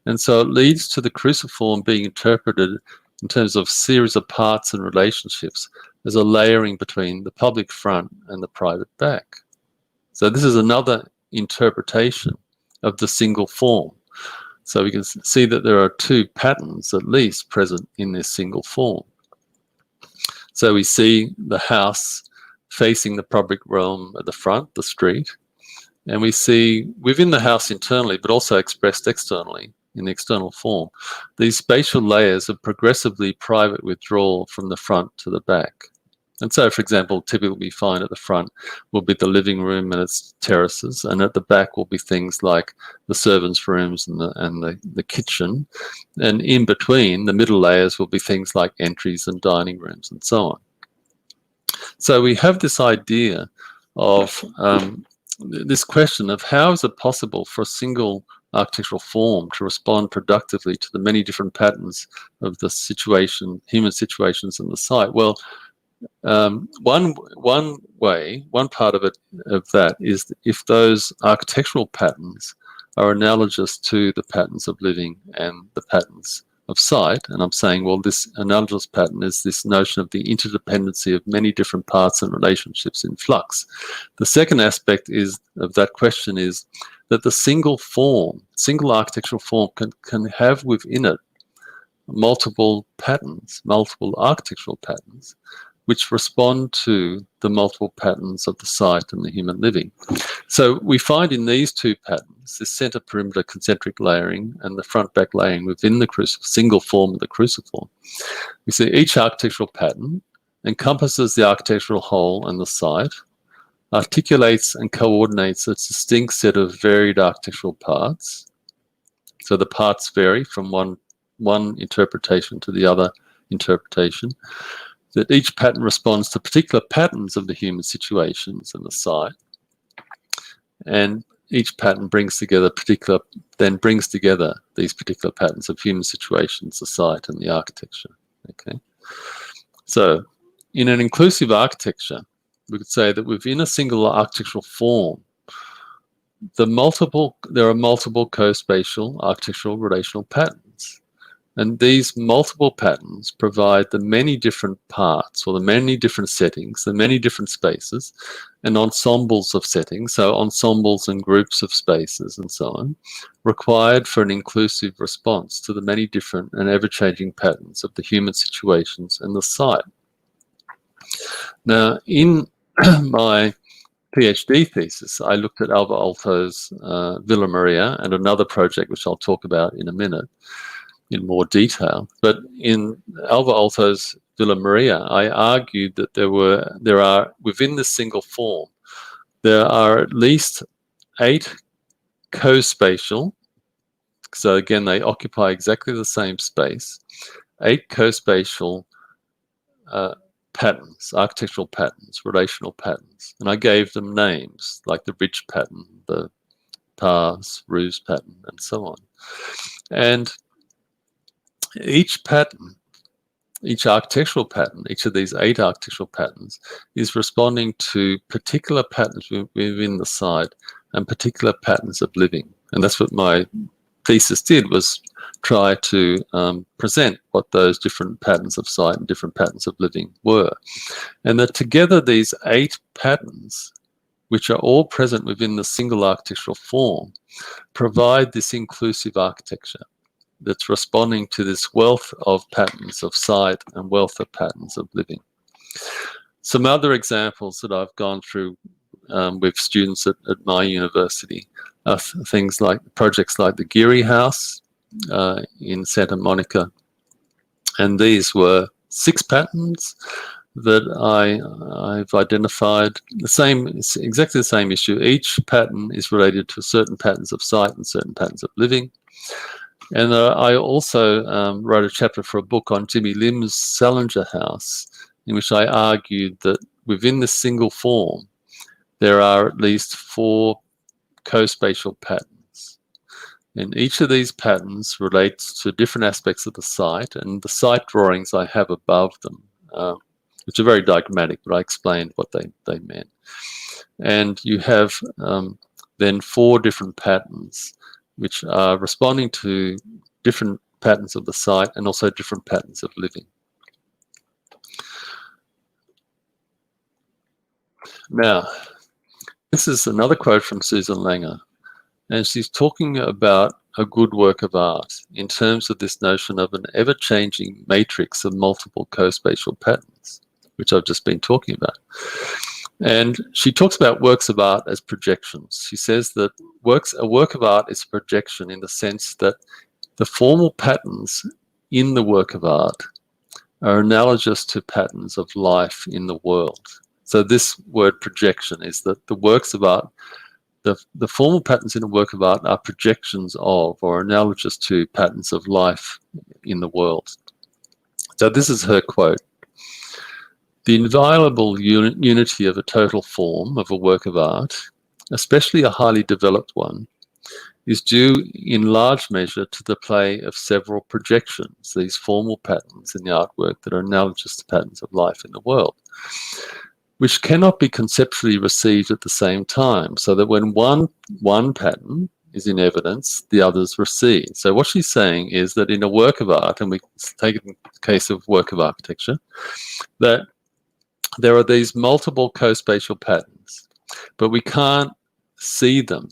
And so it leads to the cruciform being interpreted in terms of series of parts and relationships as a layering between the public front and the private back. So this is another interpretation of the single form. So we can see that there are 2 patterns at least present in this single form. So we see the house facing the public realm at the front, the street, and we see within the house internally, but also expressed externally in the external form, these spatial layers of progressively private withdrawal from the front to the back. And so, for example, typically we find at the front will be the living room and its terraces, and at the back will be things like the servants' rooms and the kitchen. And in between, the middle layers will be things like entries and dining rooms and so on. So we have this idea of this question of how is it possible for a single architectural form to respond productively to the many different patterns of the situation, human situations in the site? Well, one part of that is if those architectural patterns are analogous to the patterns of living and the patterns of sight. And I'm saying, well, this analogous pattern is this notion of the interdependency of many different parts and relationships in flux. The second aspect of that question is that the single architectural form can have within it multiple patterns, multiple architectural patterns, which respond to the multiple patterns of the site and the human living. So we find in these 2 patterns, this center perimeter concentric layering and the front back layering within the single form of the cruciform, we see each architectural pattern encompasses the architectural whole and the site, articulates and coordinates a distinct set of varied architectural parts. So the parts vary from one interpretation to the other interpretation, that each pattern responds to particular patterns of the human situations and the site, and each pattern brings together these particular patterns of human situations, the site, and the architecture. Okay, so in an inclusive architecture, we could say that within a single architectural form, there are multiple co-spatial architectural relational patterns. And these multiple patterns provide the many different parts or the many different settings, the many different spaces and ensembles of settings, so ensembles and groups of spaces and so on, required for an inclusive response to the many different and ever-changing patterns of the human situations and the site. Now, in my PhD thesis, I looked at Alba Alto's Villa Maria and another project which I'll talk about in a minute in more detail. But in Alba Alto's Villa Maria, I argued that there are within this single form, there are at least 8 co-spatial, so again they occupy exactly the same space, 8 co-spatial patterns, architectural patterns, relational patterns, and I gave them names like the ridge pattern, the paths, roofs pattern, and so on. And each pattern, each architectural pattern, each of these 8 architectural patterns is responding to particular patterns within the site and particular patterns of living. And that's what my thesis did was try to present what those different patterns of sight and different patterns of living were. And that together these 8 patterns, which are all present within the single architectural form, provide this inclusive architecture that's responding to this wealth of patterns of sight and wealth of patterns of living. Some other examples that I've gone through with students at my university are things like projects like the Geary House in Santa Monica. And these were 6 patterns that I've identified. Exactly the same issue. Each pattern is related to certain patterns of sight and certain patterns of living. And I also wrote a chapter for a book on Jimmy Lim's Salinger House, in which I argued that within the single form, there are at least 4 co-spatial patterns. And each of these patterns relates to different aspects of the site, and the site drawings I have above them, which are very diagrammatic, but I explained what they meant. And you have then 4 different patterns which are responding to different patterns of the site and also different patterns of living. Now, this is another quote from Susan Langer, and she's talking about a good work of art in terms of this notion of an ever-changing matrix of multiple co-spatial patterns, which I've just been talking about. And she talks about works of art as projections. She says that a work of art is a projection in the sense that the formal patterns in the work of art are analogous to patterns of life in the world. So this word projection is that the works of art, the formal patterns in a work of art are projections of or analogous to patterns of life in the world. So this is her quote. The inviolable unity of a total form of a work of art, especially a highly developed one, is due in large measure to the play of several projections, these formal patterns in the artwork that are analogous to patterns of life in the world, which cannot be conceptually received at the same time, so that when one pattern is in evidence, the others recede. So what she's saying is that in a work of art, and we take it in the case of work of architecture, that there are these multiple co-spatial patterns, but we can't see them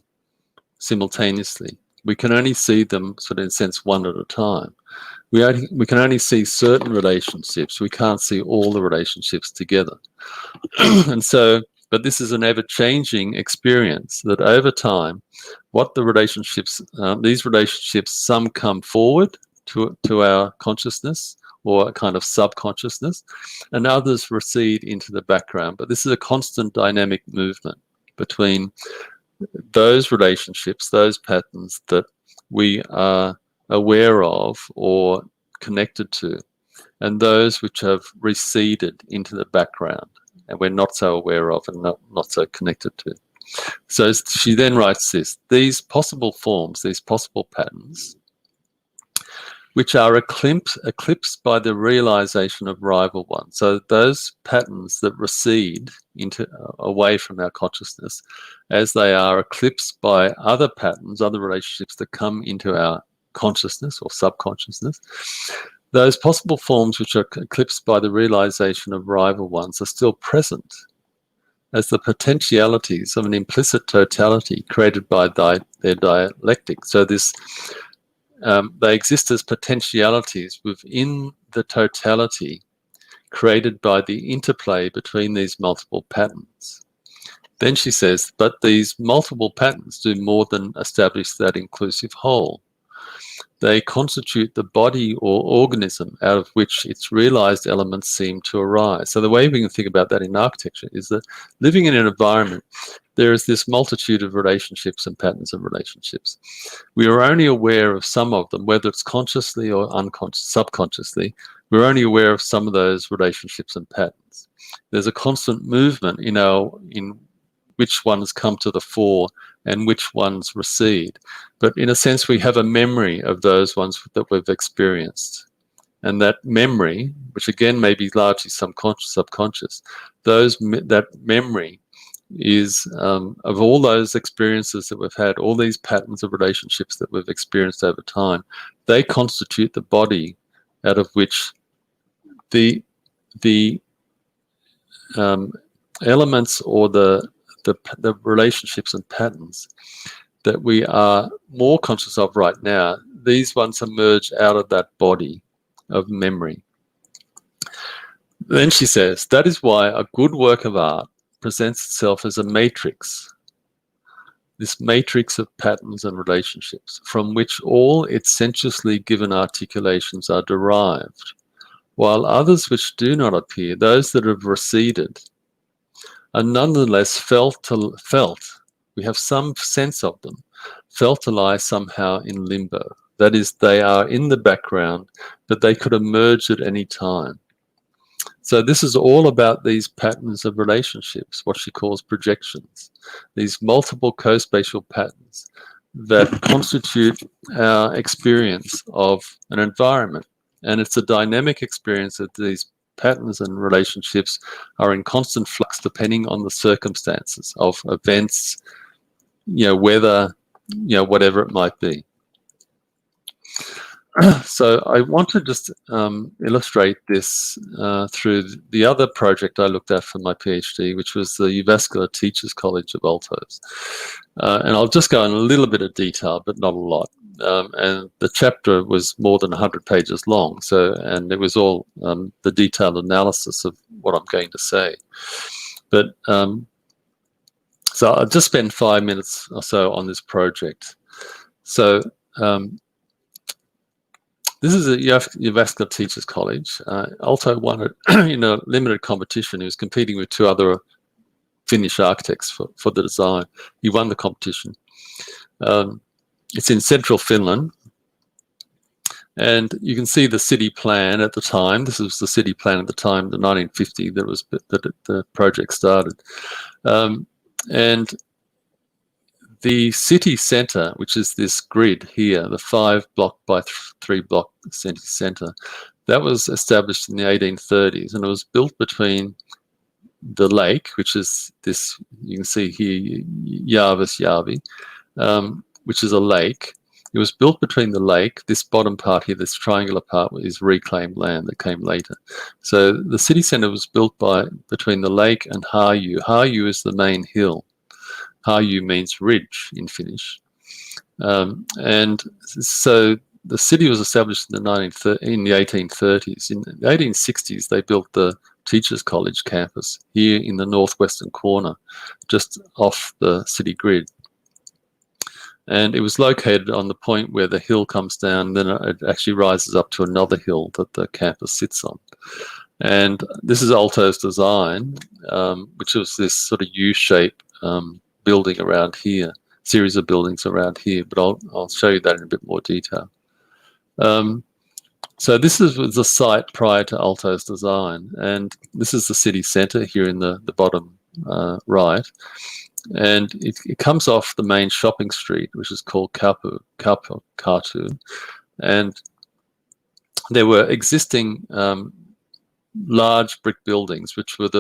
simultaneously. We can only see them sort of in a sense one at a time. We can only see certain relationships. We can't see all the relationships together. And so, but this is an ever-changing experience that over time, what the relationships, these relationships, some come forward to our consciousness or a kind of subconsciousness, and others recede into the background. But this is a constant dynamic movement between those relationships, those patterns that we are aware of or connected to, and those which have receded into the background and we're not so aware of and not so connected to. So she then writes this: these possible forms, these possible patterns, which are eclipsed by the realization of rival ones. So those patterns that recede into away from our consciousness, as they are eclipsed by other patterns, other relationships that come into our consciousness or subconsciousness, those possible forms which are eclipsed by the realization of rival ones are still present as the potentialities of an implicit totality created by their dialectic. So this they exist as potentialities within the totality created by the interplay between these multiple patterns. Then she says, but these multiple patterns do more than establish that inclusive whole. They constitute the body or organism out of which its realized elements seem to arise. So the way we can think about that in architecture is that living in an environment, there is this multitude of relationships and patterns of relationships. We are only aware of some of them, whether it's consciously or subconsciously. We're only aware of some of those relationships and patterns. There's a constant movement in which ones come to the fore and which ones recede. But in a sense, we have a memory of those ones that we've experienced. And that memory, which again may be largely subconscious, that memory is of all those experiences that we've had, all these patterns of relationships that we've experienced over time, they constitute the body out of which the elements or the relationships and patterns that we are more conscious of right now, these ones emerge out of that body of memory. Then she says, that is why a good work of art presents itself as a matrix, this matrix of patterns and relationships, from which all its sensuously given articulations are derived, while others which do not appear, those that have receded, are nonetheless felt. We have some sense of them, felt to lie somehow in limbo. That is, they are in the background, but they could emerge at any time. So this is all about these patterns of relationships, what she calls projections, these multiple co-spatial patterns that constitute our experience of an environment. And it's a dynamic experience that these patterns and relationships are in constant flux depending on the circumstances of events, weather, whatever it might be. So I want to just illustrate this through the other project I looked at for my PhD, which was the Uvascular Teachers College of Altos. And I'll just go in a little bit of detail, but not a lot. And the chapter was more than 100 pages long, and it was all the detailed analysis of what I'm going to say. But so I'll just spend 5 minutes or so on this project. So this is a Uvascular Teachers College. Alto won it in a limited competition. He was competing with two other Finnish architects for the design. He won the competition. It's in central Finland. And you can see the city plan at the time. This was the city plan at the time, the 1950, that the project started. And the city centre, which is this grid here, the 5 block by 3 block city centre, that was established in the 1830s, and it was built between the lake, which is this, you can see here, Järvisjärvi, which is a lake. It was built between the lake. This bottom part here, this triangular part, is reclaimed land that came later. So the city centre was built between the lake and Harju. Harju is the main hill. Harju means ridge in Finnish. And so the city was established in the 1830s. In the 1860s, they built the Teachers College campus here in the northwestern corner, just off the city grid. And it was located on the point where the hill comes down, then it actually rises up to another hill that the campus sits on. And this is Alto's design, which was this sort of U-shape building around here, series of buildings around here, but I'll show you that in a bit more detail. So this was the site prior to Alto's design, and this is the city centre here in the bottom right. And it comes off the main shopping street, which is called Katu. And there were existing large brick buildings, which were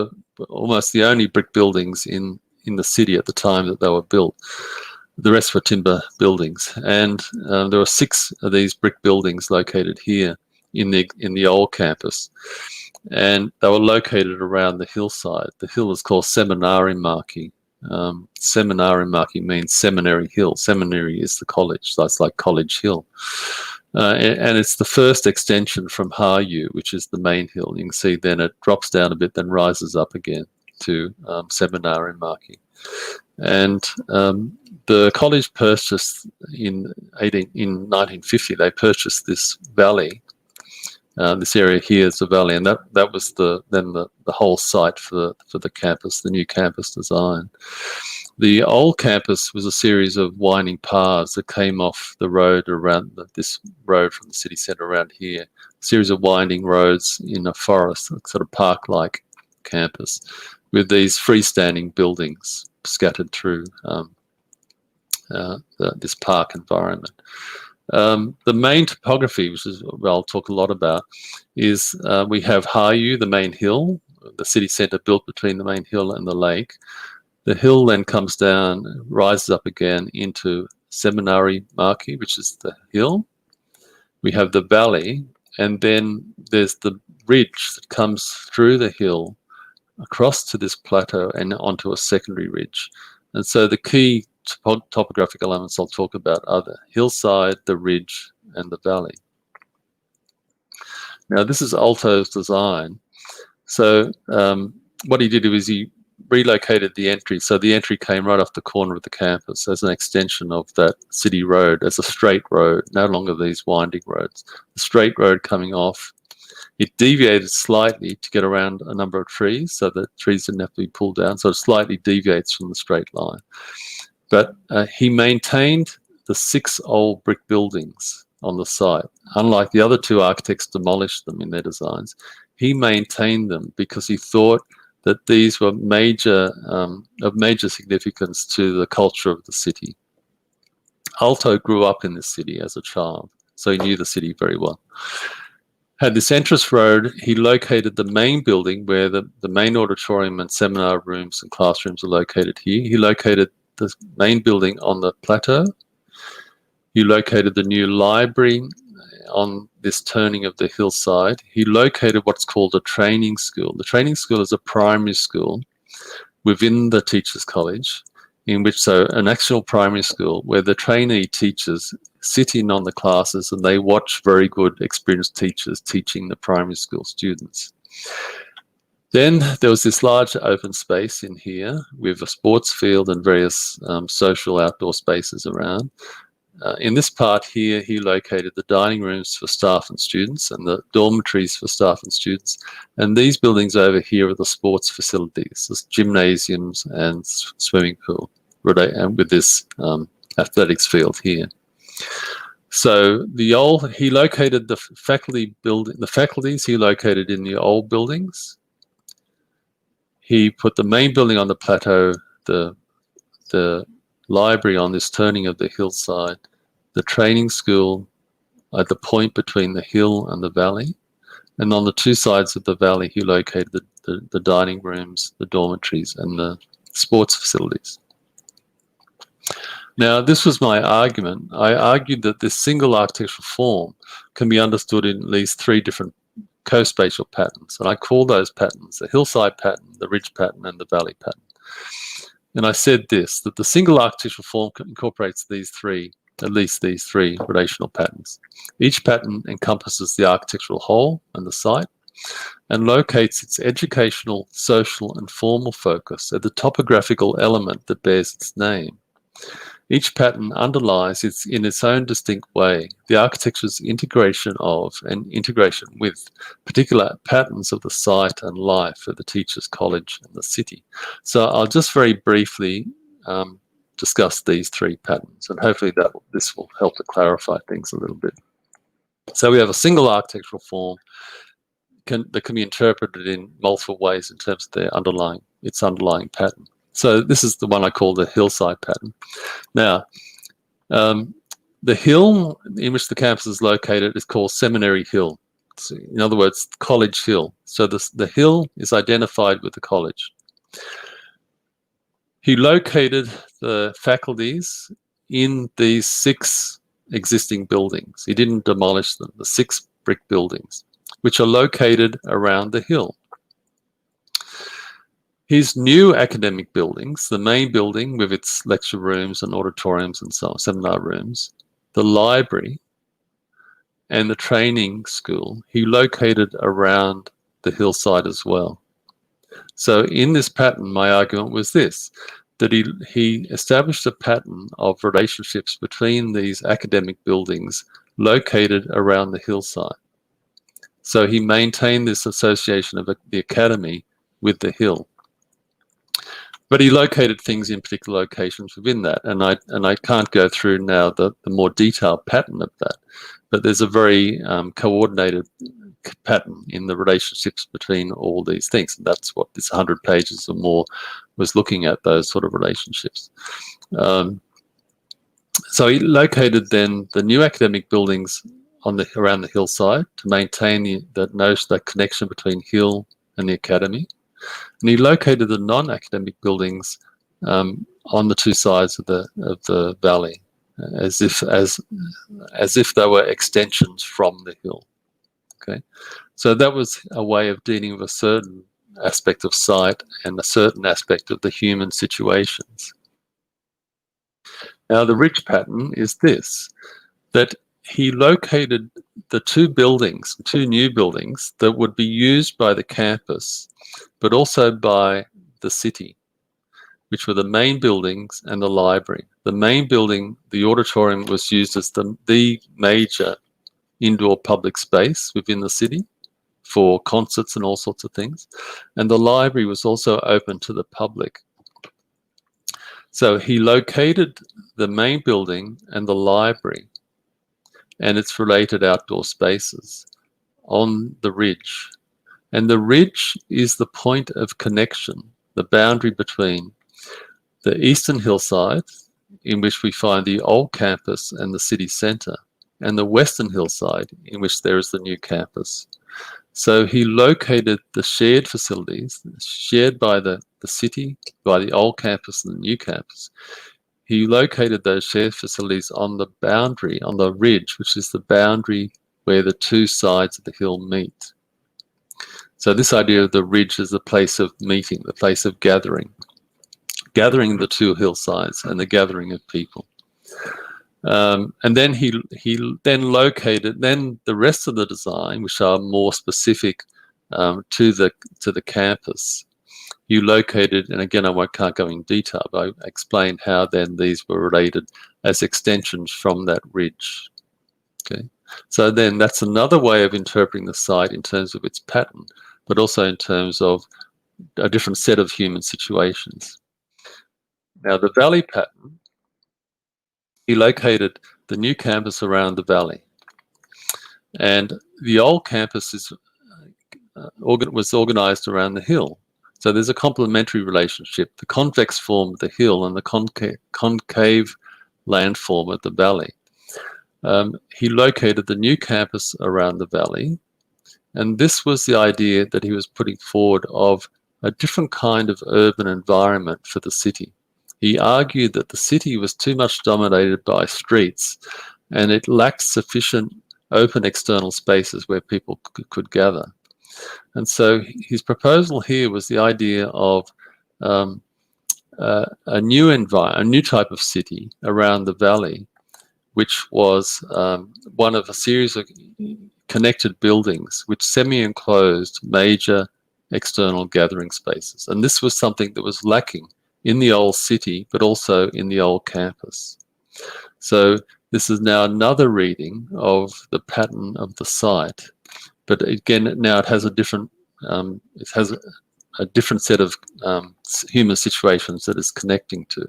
almost the only brick buildings in the city at the time that they were built. The rest were timber buildings. And there were 6 of these brick buildings located here in the old campus. And they were located around the hillside. The hill is called Seminarimäki. Seminarimäki means seminary hill. Seminary is the college, so it's like College Hill. And it's the first extension from Harju, which is the main hill. You can see then it drops down a bit, then rises up again to Seminarimäki. And the college purchased in 1950, they purchased this valley. This area here is the valley, and that was the whole site for the campus, the new campus design. The old campus was a series of winding paths that came off the road around this road from the city centre around here. A series of winding roads in a forest, sort of park-like campus, with these freestanding buildings scattered through this park environment. The main topography, which is what I'll talk a lot about, is we have Harju, the main hill, the city centre built between the main hill and the lake. The hill then comes down, rises up again into Seminary Marquee, which is the hill. We have the valley, and then there's the ridge that comes through the hill across to this plateau and onto a secondary ridge. And so the key topographic elements I'll talk about are the hillside, the ridge, and the valley. Now, this is Alto's design. So what he did was he relocated the entry. So the entry came right off the corner of the campus as an extension of that city road, as a straight road, no longer these winding roads. The straight road coming off. It deviated slightly to get around a number of trees, so the trees didn't have to be pulled down. So it slightly deviates from the straight line. But he maintained the 6 old brick buildings on the site. Unlike the other 2 architects demolished them in their designs, he maintained them because he thought that these were of major significance to the culture of the city. Alto grew up in this city as a child, so he knew the city very well. Had this entrance road, he located the main building where the main auditorium and seminar rooms and classrooms are located here. He located the main building on the plateau. He located the new library on this turning of the hillside. He located what's called a training school. The training school is a primary school within the Teachers College, in which, so an actual primary school where the trainee teachers sit in on the classes and they watch very good experienced teachers teaching the primary school students. Then there was this large open space in here with a sports field and various social outdoor spaces around. In this part here, he located the dining rooms for staff and students and the dormitories for staff and students. And these buildings over here are the sports facilities, the gymnasiums and swimming pool, and with this athletics field here. So he located the faculties he located in the old buildings. He put the main building on the plateau, the library on this turning of the hillside, the training school at the point between the hill and the valley, and on the 2 sides of the valley he located the dining rooms, the dormitories, and the sports facilities. Now, this was my argument. I argued that this single architectural form can be understood in at least 3 different co-spatial patterns, and I call those patterns the hillside pattern, the ridge pattern, and the valley pattern. And I said this, that the single architectural form incorporates at least these three relational patterns. Each pattern encompasses the architectural whole and the site, and locates its educational, social, and formal focus at the topographical element that bears its name. Each pattern underlies in its own distinct way the architecture's integration of and integration with particular patterns of the site and life of the teacher's college and the city. So I'll just very briefly discuss these 3 patterns, and hopefully this will help to clarify things a little bit. So we have a single architectural form that can be interpreted in multiple ways in terms of its underlying pattern. So this is the one I call the hillside pattern. Now, the hill in which the campus is located is called Seminary Hill. So in other words, College Hill. So the hill is identified with the college. He located the faculties in these 6 existing buildings. He didn't demolish them, the 6 brick buildings, which are located around the hill. His new academic buildings, the main building with its lecture rooms and auditoriums and so on, seminar rooms, the library, and the training school, he located around the hillside as well. So in this pattern, my argument was this, that he established a pattern of relationships between these academic buildings located around the hillside. So he maintained this association of the academy with the hill. But he located things in particular locations within that, and I can't go through now the more detailed pattern of that, but there's a very coordinated pattern in the relationships between all these things. And that's what this 100 pages or more was looking at, those sort of relationships. So he located then the new academic buildings around the hillside to maintain that connection between hill and the academy. And he located the non-academic buildings on the two sides of the valley, as if they were extensions from the hill. Okay, so that was a way of dealing with a certain aspect of sight and a certain aspect of the human situations. Now, the ridge pattern is this, that he located the two new buildings that would be used by the campus, but also by the city, which were the main buildings and the library. The main building, the auditorium, was used as the major indoor public space within the city for concerts and all sorts of things. And the library was also open to the public. So he located the main building and the library and its related outdoor spaces on the ridge. And the ridge is the point of connection, the boundary between the eastern hillside, in which we find the old campus and the city centre, and the western hillside, in which there is the new campus. So he located the shared facilities shared by the city, by the old campus and the new campus. He located those shared facilities on the boundary, on the ridge, which is the boundary where the two sides of the hill meet. So this idea of the ridge as the place of meeting, the place of gathering the two hillsides and the gathering of people. And then he located the rest of the design, which are more specific to the campus. You located, and again, can't go in detail, but I explained how then these were related as extensions from that ridge. Okay, so then that's another way of interpreting the site in terms of its pattern, but also in terms of a different set of human situations. Now, the valley pattern, he located the new campus around the valley, and the old campus was organized around the hill. So there's a complementary relationship, the convex form of the hill and the concave landform of the valley. He located the new campus around the valley, and this was the idea that he was putting forward of a different kind of urban environment for the city. He argued that the city was too much dominated by streets and it lacked sufficient open external spaces where people could gather. And so his proposal here was the idea of a new type of city around the valley, which was one of a series of connected buildings which semi-enclosed major external gathering spaces. And this was something that was lacking in the old city, but also in the old campus. So this is now another reading of the pattern of the site. But again, now it has a different set of human situations that it's connecting to.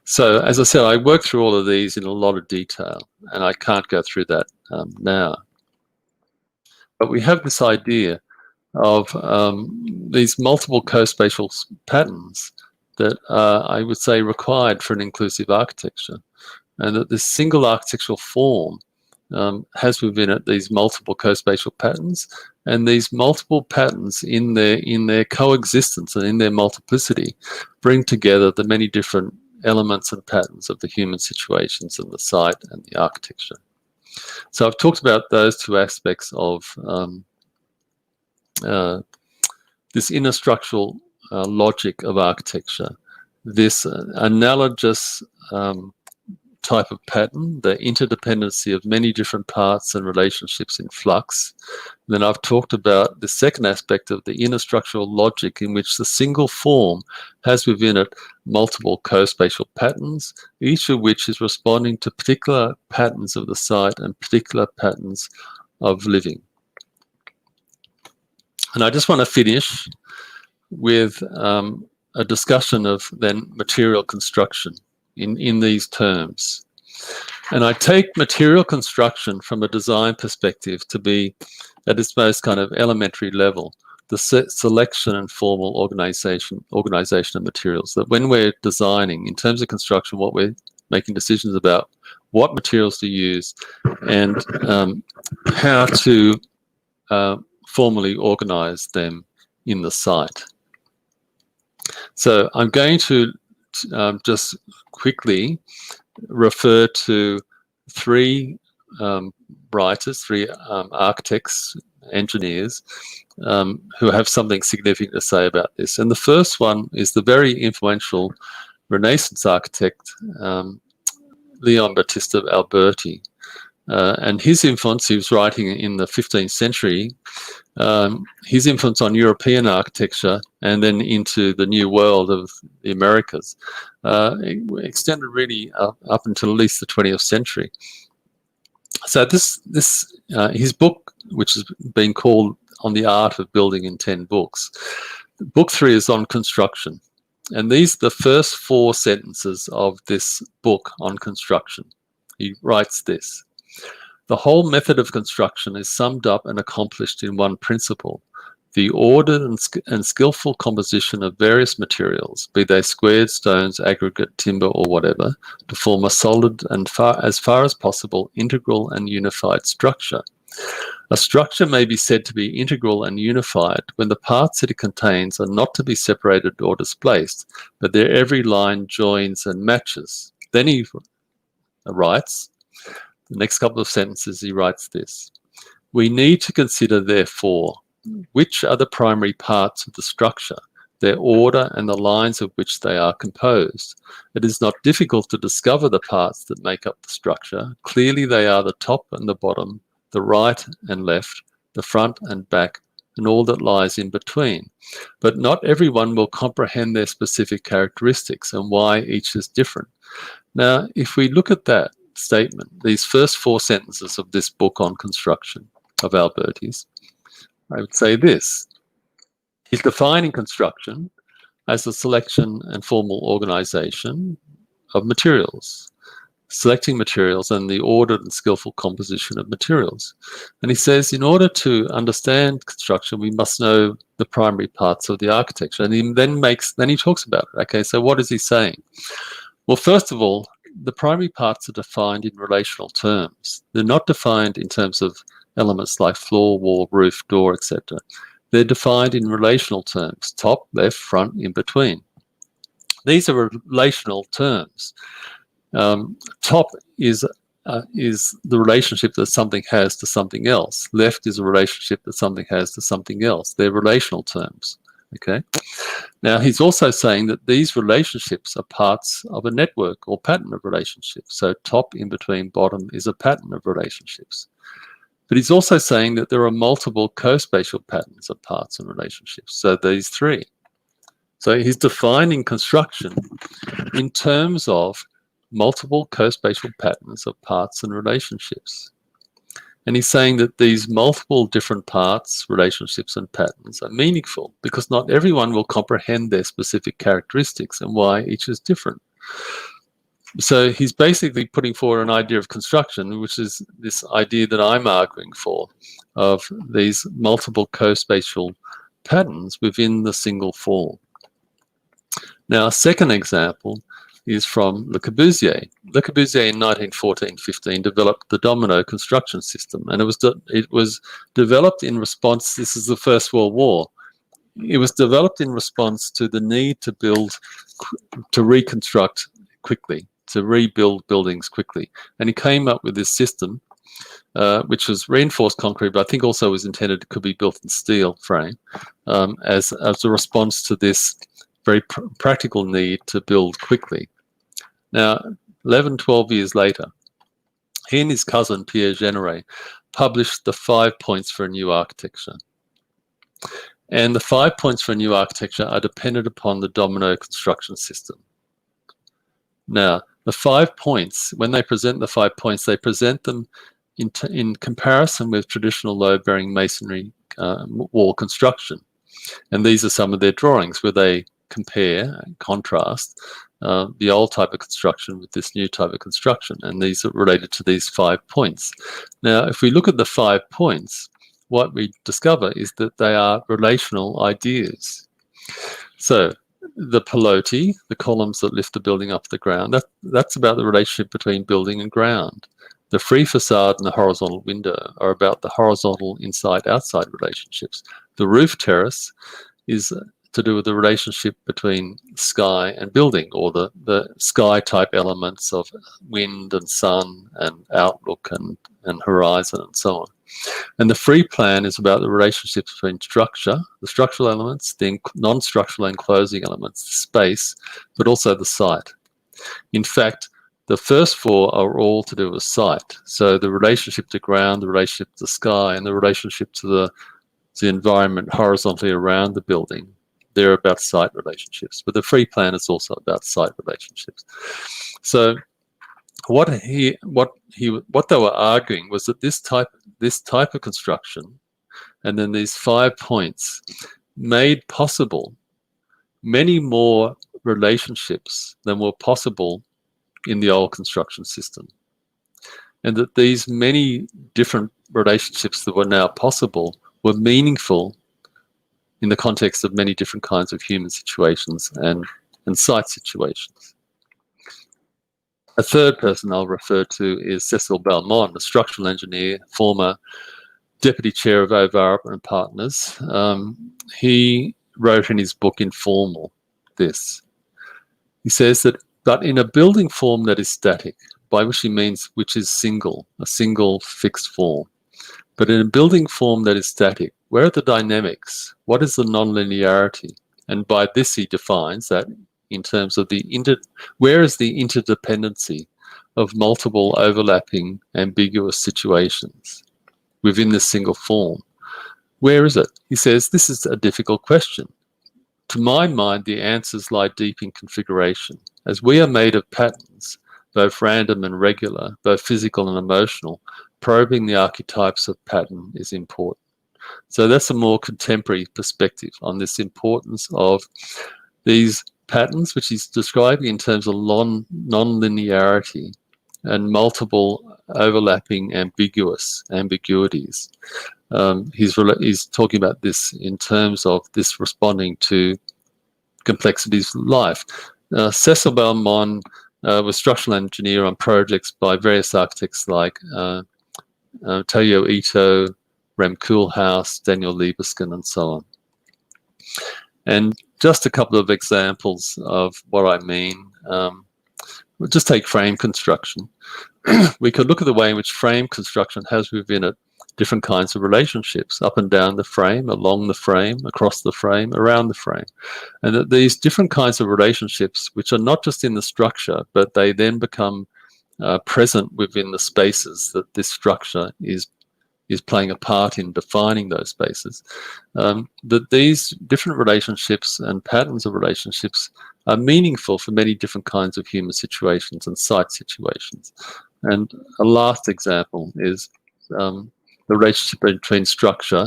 So as I said, I worked through all of these in a lot of detail, and I can't go through that now. But we have this idea of these multiple co-spatial patterns that are, I would say, required for an inclusive architecture, and that this single architectural form has within it these multiple co-spatial patterns, and these multiple patterns in their coexistence and in their multiplicity bring together the many different elements and patterns of the human situations and the site and the architecture. So I've talked about those two aspects of this inner structural logic of architecture, this analogous type of pattern, the interdependency of many different parts and relationships in flux. And then I've talked about the second aspect of the inner structural logic, in which the single form has within it multiple co-spatial patterns, each of which is responding to particular patterns of the site and particular patterns of living. And I just want to finish with a discussion of then material construction in these terms. And I take material construction from a design perspective to be, at its most kind of elementary level, the selection and formal organization of materials. That when we're designing, in terms of construction, what we're making decisions about, what materials to use and how to formally organize them in the site. So I'm going to just quickly refer to three writers, three architects, engineers, who have something significant to say about this. And the first one is the very influential Renaissance architect, Leon Battista Alberti. And his influence, he was writing in the 15th century, his influence on European architecture and then into the New World of the Americas extended really up until at least the 20th century. So his book, which has been called On the Art of Building in 10 Books, book 3 is on construction. And these are the first 4 sentences of this book on construction. He writes this: the whole method of construction is summed up and accomplished in one principle: the ordered and skillful composition of various materials, be they squared, stones, aggregate, timber, or whatever, to form a solid and as far as possible integral and unified structure. A structure may be said to be integral and unified when the parts that it contains are not to be separated or displaced, but their every line joins and matches. Then he writes, the next couple of sentences, he writes this: we need to consider, therefore, which are the primary parts of the structure, their order, and the lines of which they are composed. It is not difficult to discover the parts that make up the structure. Clearly, they are the top and the bottom, the right and left, the front and back, and all that lies in between. But not everyone will comprehend their specific characteristics and why each is different. Now, if we look at that statement, these first 4 sentences of this book on construction of Alberti's, I would say this: he's defining construction as a selection and formal organization of materials, selecting materials and the ordered and skillful composition of materials. And he says, in order to understand construction, we must know the primary parts of the architecture. And he then he talks about it. Okay, so what is he saying? Well, first of all, the primary parts are defined in relational terms. They're not defined in terms of elements like floor, wall, roof, door, etc. They're defined in relational terms: top, left, front, in between. These are relational terms. Top is the relationship that something has to something else. Left is a relationship that something has to something else. They're relational terms. Okay. Now, he's also saying that these relationships are parts of a network or pattern of relationships. So top, in between, bottom is a pattern of relationships. But he's also saying that there are multiple co-spatial patterns of parts and relationships. So these 3. So he's defining construction in terms of multiple co-spatial patterns of parts and relationships. And he's saying that these multiple different parts, relationships, and patterns are meaningful because not everyone will comprehend their specific characteristics and why each is different. So he's basically putting forward an idea of construction, which is this idea that I'm arguing for, of these multiple co-spatial patterns within the single form. Now, a second example is from Le Corbusier. Le Corbusier in 1914-15 developed the domino construction system, and it was developed in response. This is the First World War. It was developed in response to the need to reconstruct quickly, to rebuild buildings quickly, and he came up with this system, which was reinforced concrete, but I think also was intended could be built in steel frame, as a response to this very practical need to build quickly. Now, 11, 12 years later, he and his cousin, Pierre Généré, published the 5 points for a new architecture. And the 5 points for a new architecture are dependent upon the domino construction system. Now, the 5 points, when they present the 5 points, they present them in comparison with traditional load-bearing masonry wall construction. And these are some of their drawings where they compare and contrast the old type of construction with this new type of construction, and these are related to these 5 points. Now, if we look at the 5 points, what we discover is that they are relational ideas. So the pilotis, the columns that lift the building off the ground, that's about the relationship between building and ground. The free facade and the horizontal window are about the horizontal inside-outside relationships. The roof terrace is to do with the relationship between sky and building, or the sky type elements of wind and sun and outlook and horizon and so on. And the free plan is about the relationships between structure, the structural elements, the non-structural enclosing elements, the space, but also the site. In fact, the first four are all to do with sight. So the relationship to ground, the relationship to the sky, and the relationship to the environment horizontally around the building, they're about site relationships. But the free plan is also about site relationships. So what they were arguing was that this type of construction, and then these 5 points, made possible many more relationships than were possible in the old construction system. And that these many different relationships that were now possible were meaningful in the context of many different kinds of human situations and site situations. A third person I'll refer to is Cecil Belmont, a structural engineer, former deputy chair of O'Varra and Partners. He wrote in his book Informal this. He says that, but in a building form that is static, by which he means which is single, a single fixed form. But in a building form that is static, where are the dynamics? What is the nonlinearity? And by this he defines that in terms of where is the interdependency of multiple overlapping ambiguous situations within this single form? Where is it? He says, this is a difficult question. To my mind, the answers lie deep in configuration. As we are made of patterns, both random and regular, both physical and emotional, probing the archetypes of pattern is important. So that's a more contemporary perspective on this importance of these patterns, which he's describing in terms of non-linearity and multiple overlapping ambiguities. He's talking about this in terms of this responding to complexities of life. Cecil Belmont was structural engineer on projects by various architects like Toyo Ito, Rem Koolhaas, Daniel Libeskind, and so on. And just a couple of examples of what I mean. We'll just take frame construction. We could look at the way in which frame construction has within it different kinds of relationships, up and down the frame, along the frame, across the frame, around the frame. And that these different kinds of relationships, which are not just in the structure, but they then become present within the spaces that this structure is playing a part in defining those spaces, that these different relationships and patterns of relationships are meaningful for many different kinds of human situations and site situations. And a last example is the relationship between structure,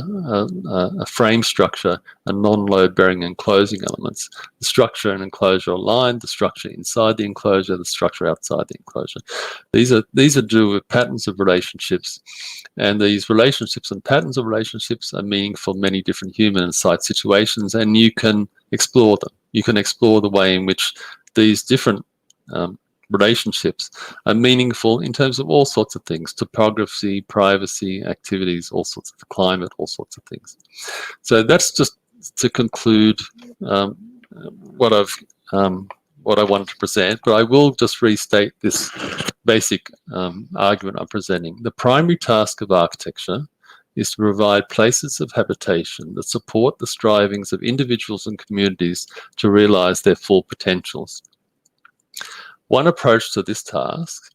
a frame structure, and non-load bearing enclosing elements. The structure and enclosure are aligned, the structure inside the enclosure, the structure outside the enclosure. These are due with patterns of relationships, and these relationships and patterns of relationships are meaningful for many different human and site situations, and you can explore them. You can explore the way in which these different relationships are meaningful in terms of all sorts of things: topography, privacy, activities, all sorts of climate, all sorts of things. So that's just to conclude what I wanted to present, but I will just restate this basic argument I'm presenting. The primary task of architecture is to provide places of habitation that support the strivings of individuals and communities to realize their full potentials. One approach to this task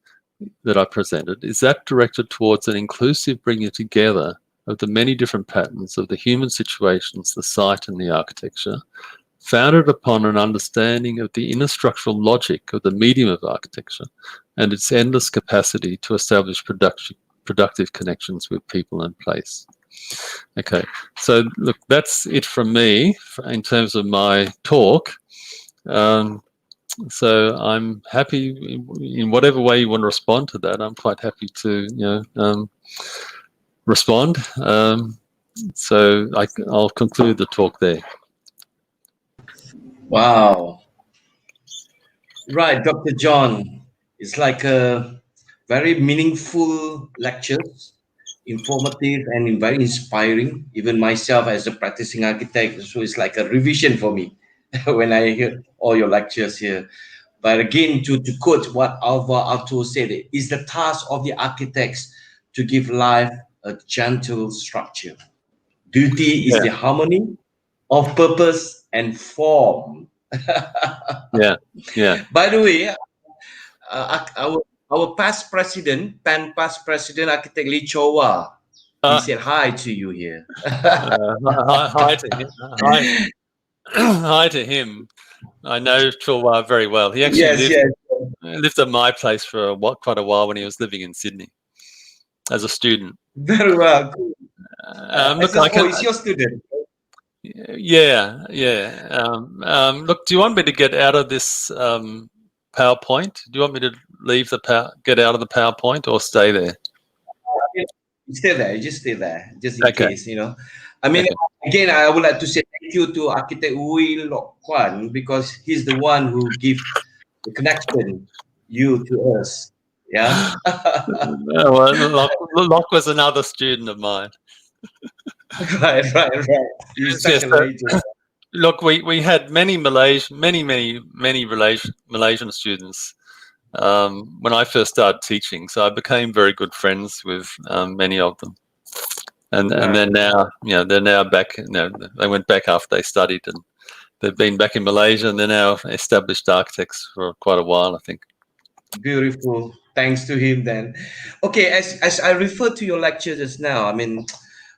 that I presented is that directed towards an inclusive bringing together of the many different patterns of the human situations, the site and the architecture, founded upon an understanding of the inner structural logic of the medium of architecture and its endless capacity to establish productive connections with people and place. Okay, so look, that's it from me in terms of my talk. So I'm happy in whatever way you want to respond to that. I'm quite happy to, respond. So I'll conclude the talk there. Wow. Right, Dr. John. It's like a very meaningful lecture informative and very inspiring. Even myself as a practicing architect, so it's like a revision for me when I hear all your lectures here. But again, to quote what Alva Alto said, it's the task of the architects to give life a gentle structure. Duty is Yeah, the harmony of purpose and form. yeah, yeah. By the way, our past president, past president, architect Lee Chowa, he Uh, said hi to you here. hi to him. Hi, hi to him. I know Chulwa very well. He actually Yes, lived yes. lived at my place for quite a while when he was living in Sydney as a student. Very well. Cool. Look, I can. Is your student? Yeah, yeah. Look, do you want me to get out of this PowerPoint? Do you want me to leave get out of the PowerPoint, or stay there? Stay there, just stay there, just in Okay, case, you know. I mean, okay. again, I would like to say thank you to Architect Wei Lok Kwan because he's the one who give the connection you to us. Yeah. Well, Locke was another student of mine. Right, right, right. He's such Yes, a legend. look, we had many many Malaysian students when I first started teaching, so I became very good friends with many of them. And they're Right. now, they're now back. They went back after they studied, and they've been back in Malaysia, and they're now established architects for quite a while, I think. Beautiful. Thanks to him then. Okay, as I refer to your lecture just now, I mean,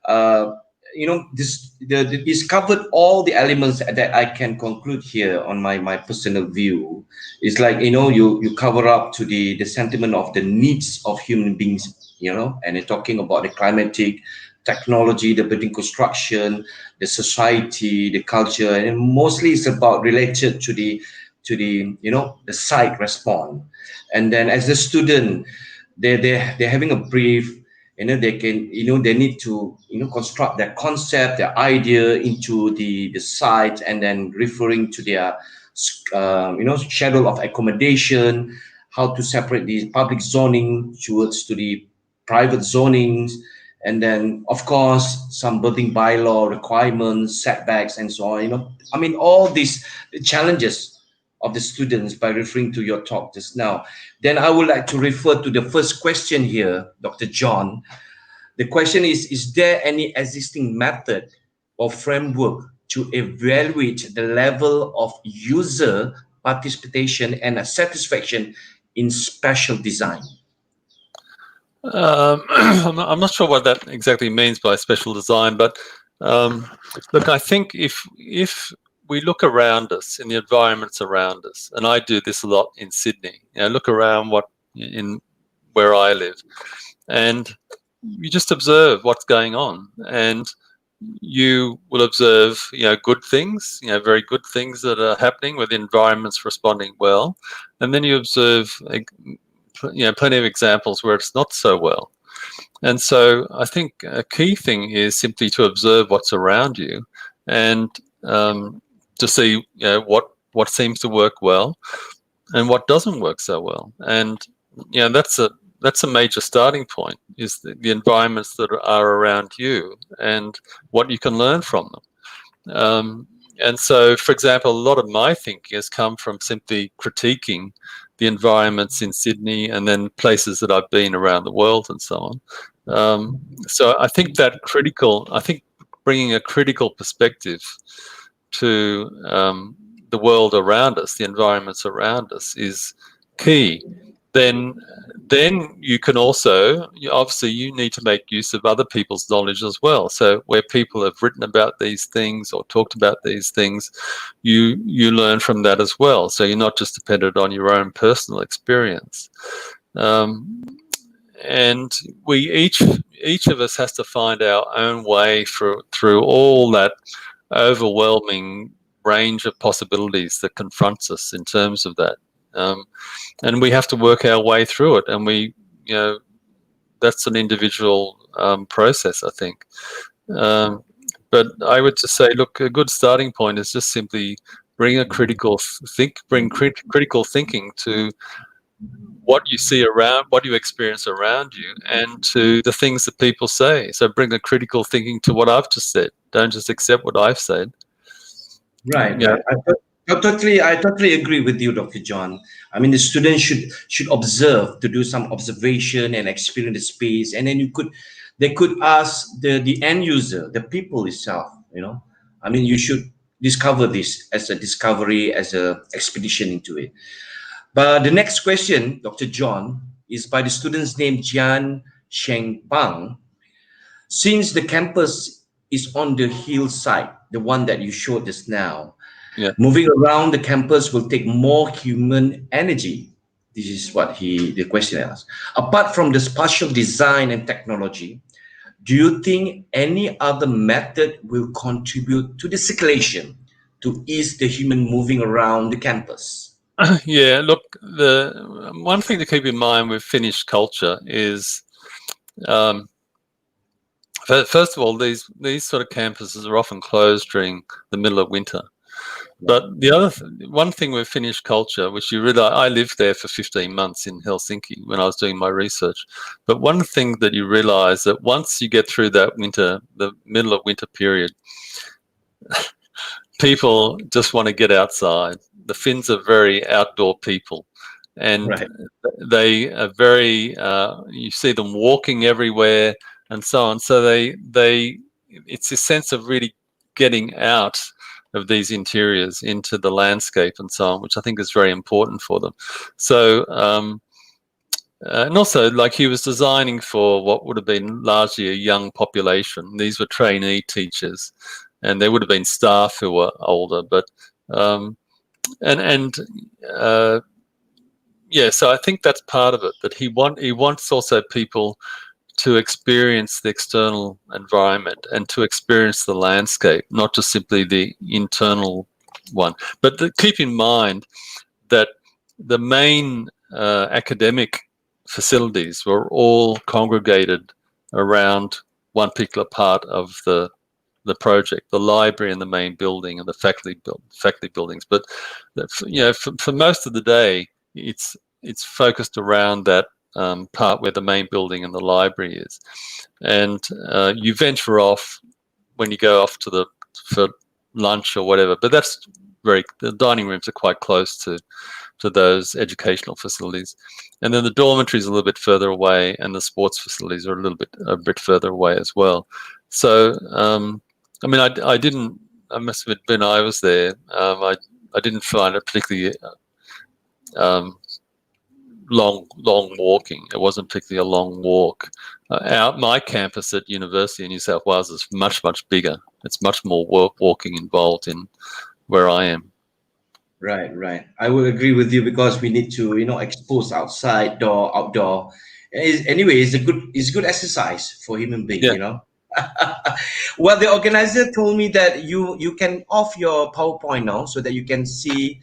uh, this covered all the elements that I can conclude here on my personal view. It's like you cover up to the sentiment of the needs of human beings, and you're talking about the climatic, technology, the building construction, the society, the culture, and mostly it's about related to the site response. And then as a student, they're having a brief, they can, they need to construct their concept, their idea into the site, and then referring to their schedule of accommodation, how to separate the public zoning towards to the private zonings, and then of course some building bylaw requirements, setbacks, and so on. I mean, all these challenges of the students by referring to your talk just now. Then I would like to refer to the first question here, Dr. John. The question is there any existing method or framework to evaluate the level of user participation and satisfaction in spatial design? I'm not sure what that exactly means by special design, but look, I think if we look around us in the environments around us, and I do this a lot in Sydney, look around in where I live, and you just observe what's going on, and you will observe, good things, very good things that are happening with environments responding well, and then you observe, plenty of examples where it's not so well. And so I think a key thing is simply to observe what's around you, and to see, what seems to work well and what doesn't work so well. And that's a major starting point, is the environments that are around you and what you can learn from them. And so, for example, a lot of my thinking has come from simply critiquing the environments in Sydney and then places that I've been around the world and so on. So I think bringing a critical perspective to the world around us, the environments around us, is key. Then you can also, obviously, you need to make use of other people's knowledge as well. So where people have written about these things or talked about these things, you learn from that as well. So you're not just dependent on your own personal experience. And we each of us has to find our own way through all that overwhelming range of possibilities that confronts us in terms of that. And we have to work our way through it. And that's an individual process, I think. But I would just say, look, a good starting point is just simply bring critical thinking to what you see around, what you experience around you, and to the things that people say. So bring a critical thinking to what I've just said. Don't just accept what I've said. Right, You know, right. I totally agree with you, Dr. John. I mean, the students should observe, to do some observation and experience the space, and then they could ask the end user, the people itself. I mean, you should discover this as a discovery, as a expedition into it. But the next question, Dr. John, is by the student's name Jian Shengbang. Since the campus is on the hillside, the one that you showed just now, yeah. moving around the campus will take more human energy. This is what the question asks. Apart from the spatial design and technology, do you think any other method will contribute to the circulation to ease the human moving around the campus? Yeah, look, the one thing to keep in mind with Finnish culture is, um, first of all, these sort of campuses are often closed during the middle of winter. Yeah. But the one thing with Finnish culture, which you realize, I lived there for 15 months in Helsinki when I was doing my research. But one thing that you realize that once you get through that winter, the middle of winter period, people just want to get outside. The Finns are very outdoor people, and Right. they are very. You see them walking everywhere and so on. So it's a sense of really getting out of these interiors into the landscape and so on, which I think is very important for them. So. And also, like, he was designing for what would have been largely a young population. These were trainee teachers, and there would have been staff who were older. But um, and yeah, so I think that's part of it. That he wants also people to experience the external environment and to experience the landscape, not just simply the internal one. But keep in mind that the main academic facilities were all congregated around one particular part of the project, the library and the main building and the faculty buildings. But for most of the day, it's focused around that part where the main building and the library is, and you venture off when you go off for lunch or whatever. But the dining rooms are quite close to those educational facilities, and then the dormitories are a little bit further away, and the sports facilities are a bit further away as well. So I mean, I didn't. I must admit, when I was there, I didn't find it particularly um, long walking. It wasn't particularly a long walk. My campus at University of New South Wales is much bigger. It's much more walking involved in where I am. Right, right. I would agree with you because we need to, expose outside, outdoor. Anyway, it's good exercise for human Yeah. being. Well, the organizer told me that you can off your PowerPoint now so that you can see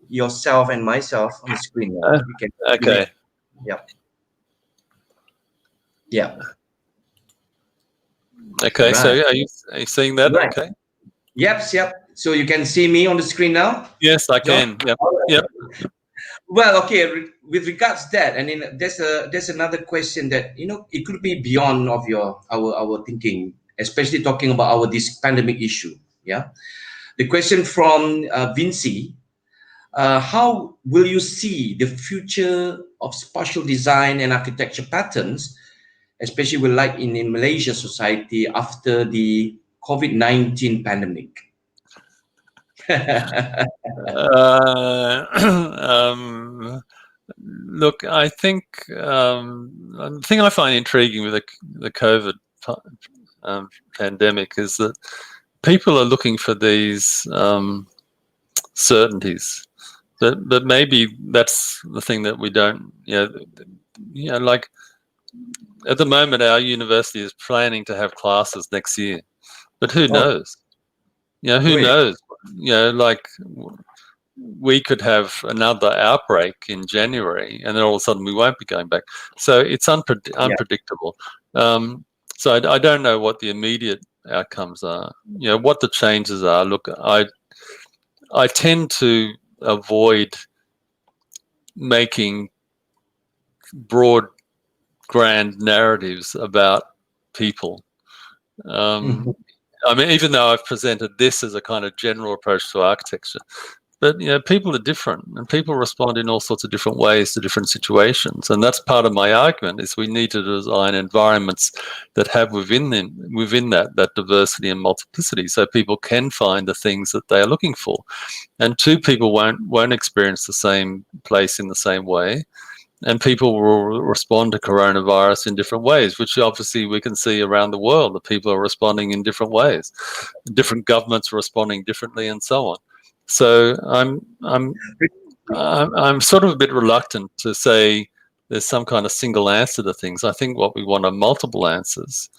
yourself and myself on the screen now. Uh, okay. Yeah, yeah. Okay. So Right, are you seeing that? right. Okay. Yep. So you can see me on the screen now, Yes, I John. can. Yep. All right. Yep. Well, okay. With regards to that, and then there's another question that it could be beyond of our thinking, especially talking about this pandemic issue. Yeah, the question from Vinci: how will you see the future of spatial design and architecture patterns, especially with like in Malaysia society after the COVID-19 pandemic? Uh, look, I think the thing I find intriguing with the COVID pandemic is that people are looking for these certainties. But maybe that's the thing that we don't. Like at the moment, our university is planning to have classes next year, but who Oh, knows? Who really? knows? Like we could have another outbreak in January, and then all of a sudden we won't be going back. So it's Yeah. unpredictable. So I don't know what the immediate outcomes are. What the changes are. Look, I tend to avoid making broad, grand narratives about people. I mean, even though I've presented this as a kind of general approach to architecture, but people are different, and people respond in all sorts of different ways to different situations, and that's part of my argument: is we need to design environments that have within that diversity and multiplicity, so people can find the things that they are looking for, and two people won't experience the same place in the same way. And people will respond to coronavirus in different ways, which obviously we can see around the world that people are responding in different ways. Different governments are responding differently, and so on. So I'm sort of a bit reluctant to say there's some kind of single answer to things. I think what we want are multiple answers,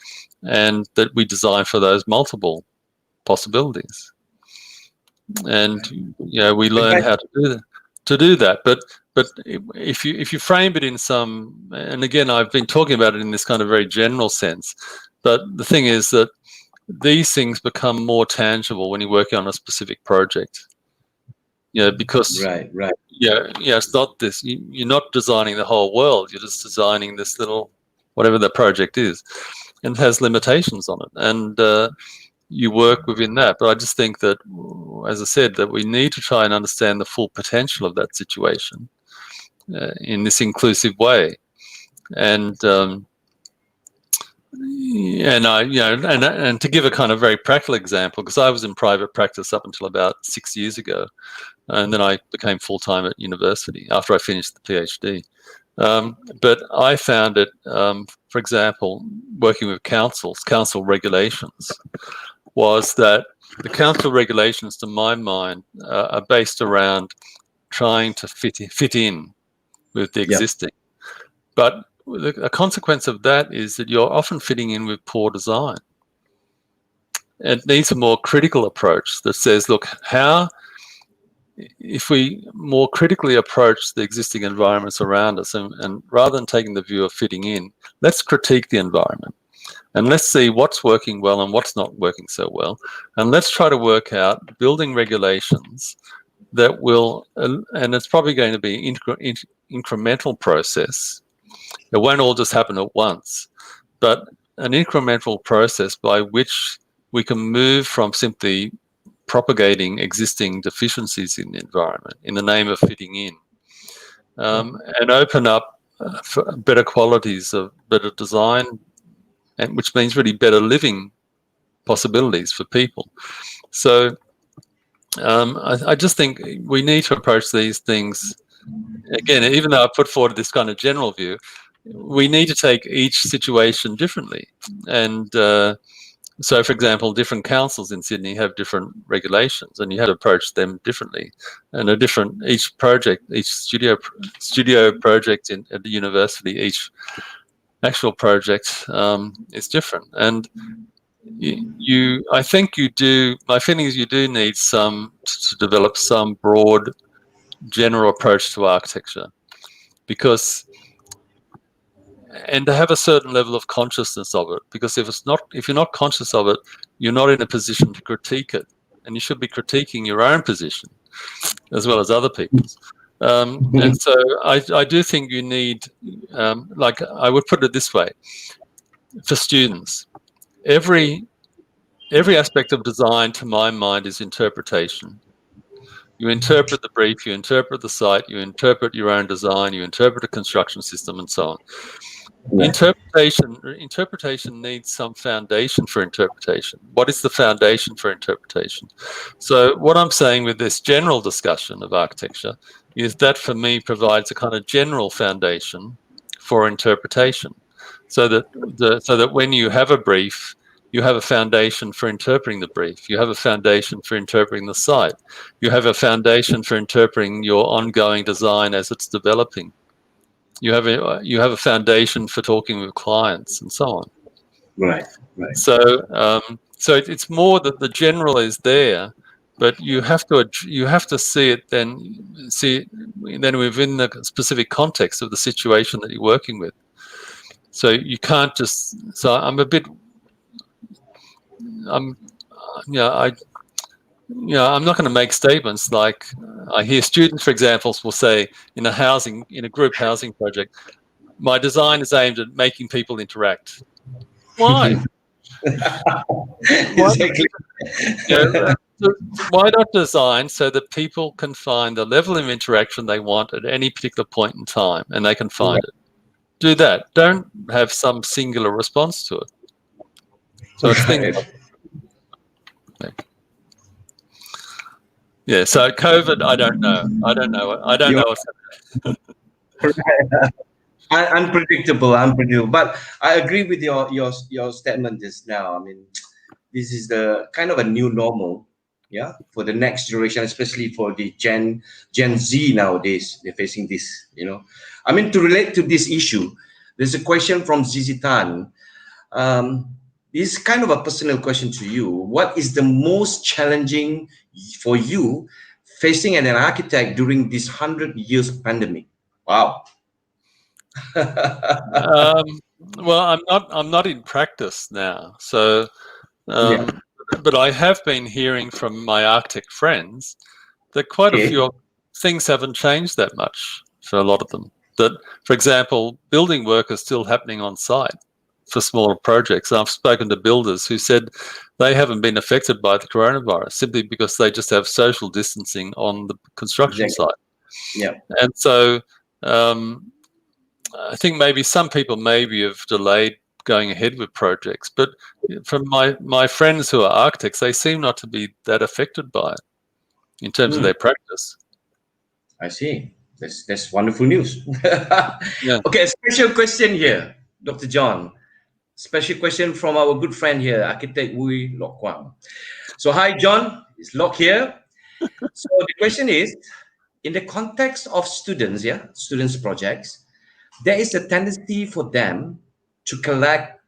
and that we design for those multiple possibilities. And we learn how to do that. But if you frame it in some, and again, I've been talking about it in this kind of very general sense, but the thing is that these things become more tangible when you're working on a specific project. Because right. it's not this. You're not designing the whole world. You're just designing this little, whatever the project is, and it has limitations on it. And you work within that. But I just think that, as I said, that we need to try and understand the full potential of that situation in this inclusive way. And and to give a kind of very practical example, because I was in private practice up until about 6 years ago, and then I became full-time at university after I finished the PhD. But I found it, for example, working with council regulations, was that the council regulations, to my mind, are based around trying to fit in with the existing. But a consequence of that is that you're often fitting in with poor design. It needs a more critical approach that says, look, if we more critically approach the existing environments around us, and rather than taking the view of fitting in, let's critique the environment. And let's see what's working well and what's not working so well. And let's try to work out building regulations that will, and it's probably going to be an incremental process. It won't all just happen at once, but an incremental process by which we can move from simply propagating existing deficiencies in the environment in the name of fitting in, and open up for better qualities of better design, and which means really better living possibilities for people. So I just think we need to approach these things, again, even though I put forward this kind of general view, we need to take each situation differently. And so, for example, different councils in Sydney have different regulations, and you have to approach them differently. And each studio project at the university, each actual project is different. And I think you do. My feeling is you do need to develop some broad, general approach to architecture, and to have a certain level of consciousness of it. Because if you're not conscious of it, you're not in a position to critique it, and you should be critiquing your own position as well as other people's. And so I do think you need, like I would put it this way, for students, every aspect of design, to my mind, is interpretation. You interpret the brief, you interpret the site, you interpret your own design, you interpret a construction system, and so on. Interpretation needs some foundation for interpretation. What is the foundation for interpretation? So what I'm saying with this general discussion of architecture is that, for me, provides a kind of general foundation for interpretation, so that when you have a brief, you have a foundation for interpreting the brief. You have a foundation for interpreting the site. You have a foundation for interpreting your ongoing design as it's developing. You have a foundation for talking with clients, and so on. Right. So it's more that the general is there, but you have to see it within the specific context of the situation that you're working with. So you can't just. So I'm not going to make statements like, I hear students, for example, will say in a group housing project, my design is aimed at making people interact. Why? Why not, Exactly. why not design so that people can find the level of interaction they want at any particular point in time, and they can find it? Do that. Don't have some singular response to it. So it's things Right. like, yeah. So COVID, I don't know. I don't know. I don't You're know what's happening. unpredictable. But I agree with your statement just now. I mean, this is the kind of a new normal, yeah, for the next generation, especially for the Gen Z nowadays. They're facing this, you know. I mean, to relate to this issue, there's a question from Zizi Tan. Um, this is kind of a personal question to you. What is the most challenging for you facing an architect during this 100 years pandemic? Wow. Um, well, I'm not in practice now, so Yeah. but I have been hearing from my architect friends that quite a Okay. few things haven't changed that much for a lot of them. That, for example, building work is still happening on site for smaller projects. I've spoken to builders who said they haven't been affected by the coronavirus simply because they just have social distancing on the construction Exactly. site. Yeah. And so um, I think maybe some people maybe have delayed going ahead with projects, but from my friends who are architects, they seem not to be that affected by it in terms of Hmm. their practice. I see. That's wonderful news. Yeah. Okay, a special question here, Dr. John. Special question from our good friend here, architect Wui Lok Kwang. So, hi, John. It's Lok here. So, the question is, in the context of students, yeah, students' projects, there is a tendency for them to collect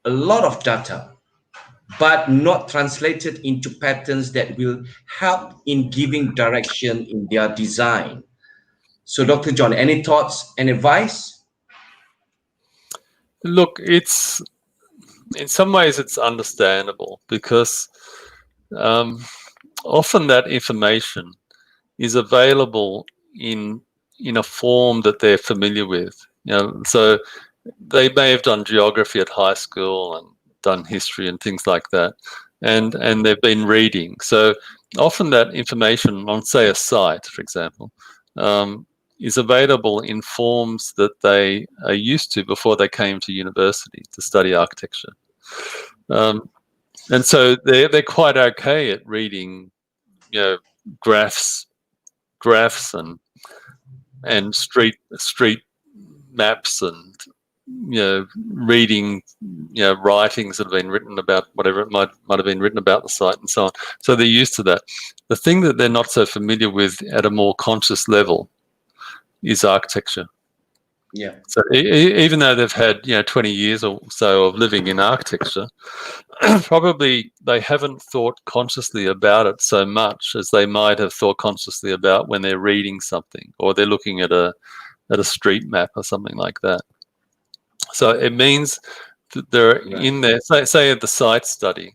a lot of data, but not translated into patterns that will help in giving direction in their design. So, Dr. John, any thoughts and advice? Look, it's in some ways it's understandable because um, often that information is available in in a form that they're familiar with. So they may have done geography at high school and done history and things like that, and they've been reading. So often that information on, say, a site, for example, um, is available in forms that they are used to before they came to university to study architecture. Um, and so they're quite okay at reading, you know, graphs graphs and street maps and reading writings that have been written about whatever it might have been written about the site and so on. So they're used to that. The thing that they're not so familiar with at a more conscious level is architecture. Yeah. So even though they've had 20 years or so of living in architecture, probably they haven't thought consciously about it so much as they might have thought consciously about when they're reading something or they're looking at a street map or something like that. So it means that they're Right. in there, say at the site study,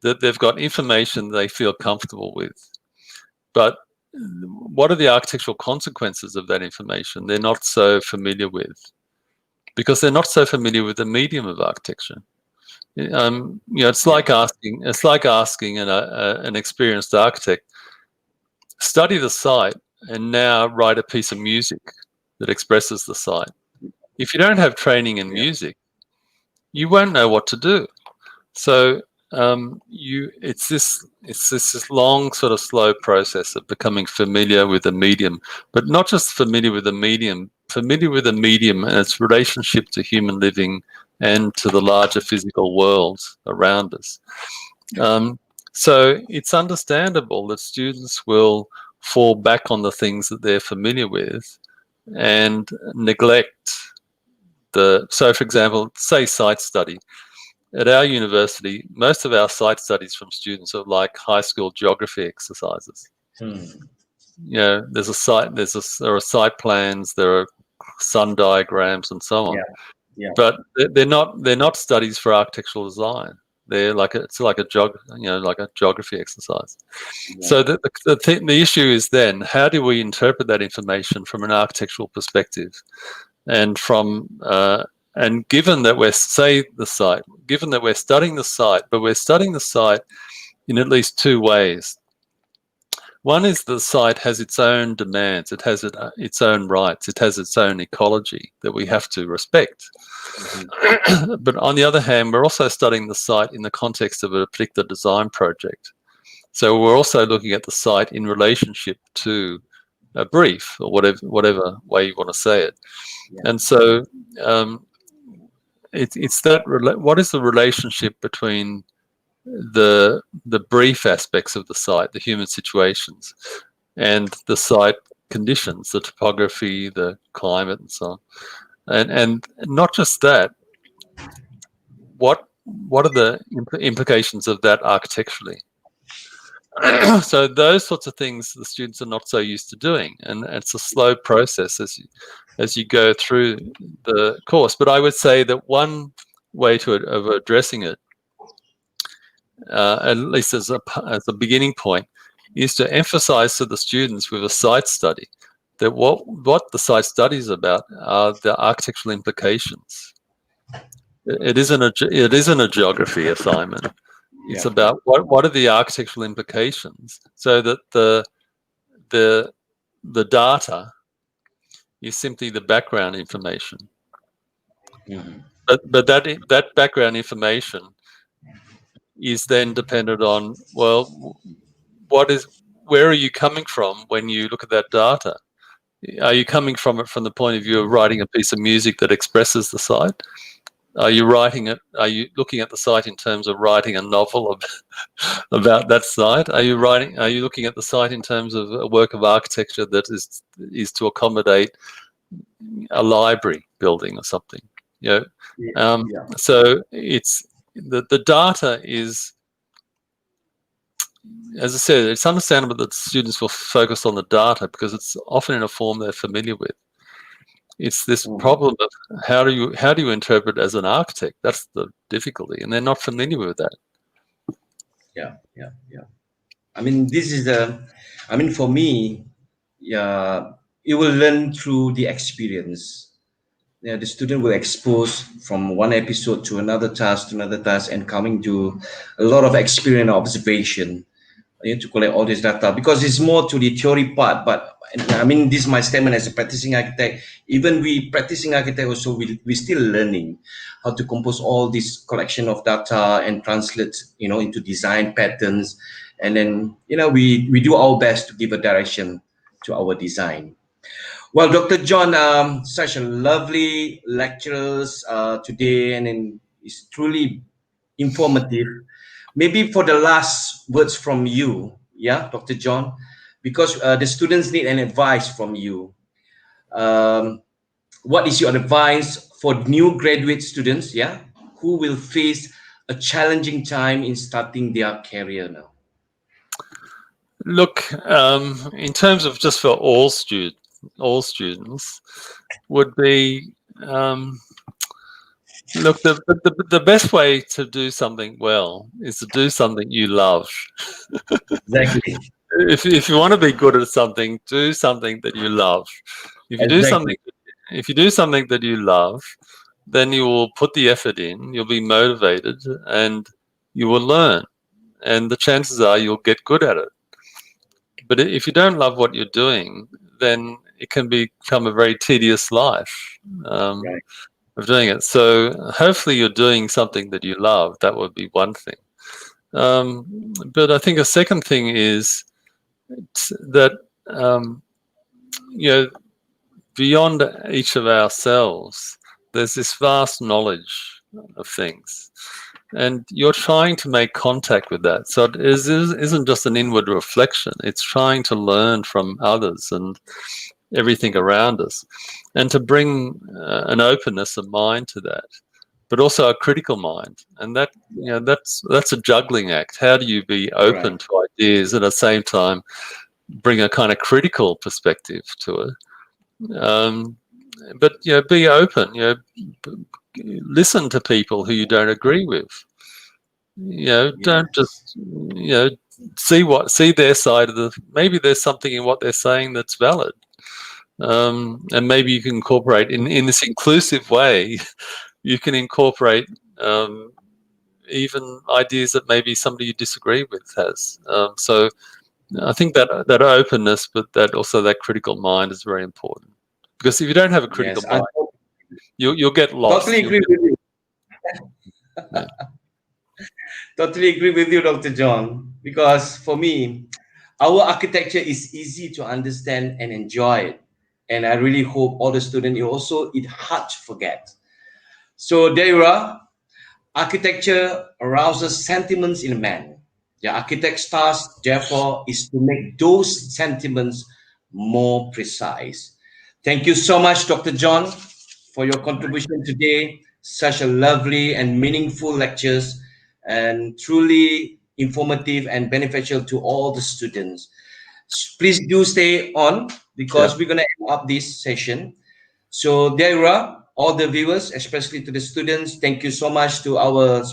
that they've got information they feel comfortable with. But what are the architectural consequences of that information? They're not so familiar with, because they're not so familiar with the medium of architecture. It's Yeah. like asking an experienced architect, study the site and now write a piece of music that expresses the site. If you don't have training in Yeah. music, you won't know what to do. So it's this long sort of slow process of becoming familiar with the medium, but not just familiar with the medium, familiar with the medium and its relationship to human living and to the larger physical world around us. Um, so it's understandable that students will fall back on the things that they're familiar with and neglect so for example, say site study. At our university, most of our site studies from students are like high school geography exercises. Hmm. There's a site, there are site plans, there are sun diagrams, and so Yeah. on. Yeah. But they're not studies for architectural design. It's like like a geography exercise. Yeah. So the issue is then, how do we interpret that information from an architectural perspective? And and given that given that we're studying the site, but we're studying the site in at least two ways. One is the site has its own demands, it has its own rights, it has its own ecology that we have to respect. But on the other hand, we're also studying the site in the context of a particular design project. So we're also looking at the site in relationship to a brief, or whatever way you want to say it. Yeah. And so it's that what is the relationship between the brief aspects of the site, the human situations, and the site conditions, the topography, the climate, and so on. And not just that, what are the implications of that architecturally? So those sorts of things the students are not so used to doing, and it's a slow process as you go through the course. But I would say that one way of addressing it, at least as a beginning point, is to emphasize to the students with a site study that what the site study is about are the architectural implications. It isn't a geography assignment. It's about what are the architectural implications, so that the data is simply the background information. Mm-hmm. But that background information is then dependent on, well, where are you coming from when you look at that data? Are you coming from it from the point of view of writing a piece of music that expresses the site? Are you looking at the site in terms of writing a novel about that site? Are you looking at the site in terms of a work of architecture that is to accommodate a library building or something? So it's the data is, as I said, it's understandable that students will focus on the data because it's often in a form they're familiar with. It's this problem of how do you interpret as an architect? That's the difficulty, and they're not familiar with that. Yeah. I mean, for me, yeah, you will learn through the experience. Yeah, the student will expose from one episode to another task and coming to a lot of experience and observation. You need to collect all this data because it's more to the theory part. But I mean, this is my statement as a practicing architect. Even we practicing architect also, we still learning how to compose all this collection of data and translate, into design patterns. And then, we do our best to give a direction to our design. Well, Dr. John, such a lovely lectures today, and then it's truly informative. Maybe for the last words from you, yeah, Dr. John, because the students need an advice from you. Um, what is your advice for new graduate students, yeah, who will face a challenging time in starting their career now? Look, in terms of just for all students, would be look, the best way to do something well is to do something you love. Exactly. If you want to be good at something, do something that you love. If you do something, Exactly. if you do something that you love, then you will put the effort in. You'll be motivated, and you will learn. And the chances are you'll get good at it. But if you don't love what you're doing, then it can become a very tedious life Right. of doing it. So hopefully you're doing something that you love. That would be one thing. But I think a second thing is that you know, beyond each of ourselves, there's this vast knowledge of things, and you're trying to make contact with that. So it isn't just an inward reflection. It's trying to learn from others and everything around us, and to bring an openness of mind to that, but also a critical mind. And that, that's a juggling act. How do you be open Right. to ideas and at the same time bring a kind of critical perspective to it? But be open. Listen to people who you don't agree with. Don't just see their side of maybe there's something in what they're saying that's valid. and maybe you can incorporate in this inclusive way. You can incorporate even ideas that maybe somebody you disagree with has. So I think that openness, but that critical mind is very important. Because if you don't have a critical Yes, I mind, you'll get totally lost. agree with you. Yeah. Totally agree with you, Dr. John. Because for me, our architecture is easy to understand and enjoy it. And I really hope all the students you also it hard to forget. So there you are. Architecture arouses sentiments in man. The architect's task, therefore, is to make those sentiments more precise. Thank you so much, Dr. John, for your contribution today. Such a lovely and meaningful lectures, and truly informative and beneficial to all the students. Please do stay on because Yeah. we're going to end up this session. So there you are, all the viewers, especially to the students. Thank you so much to our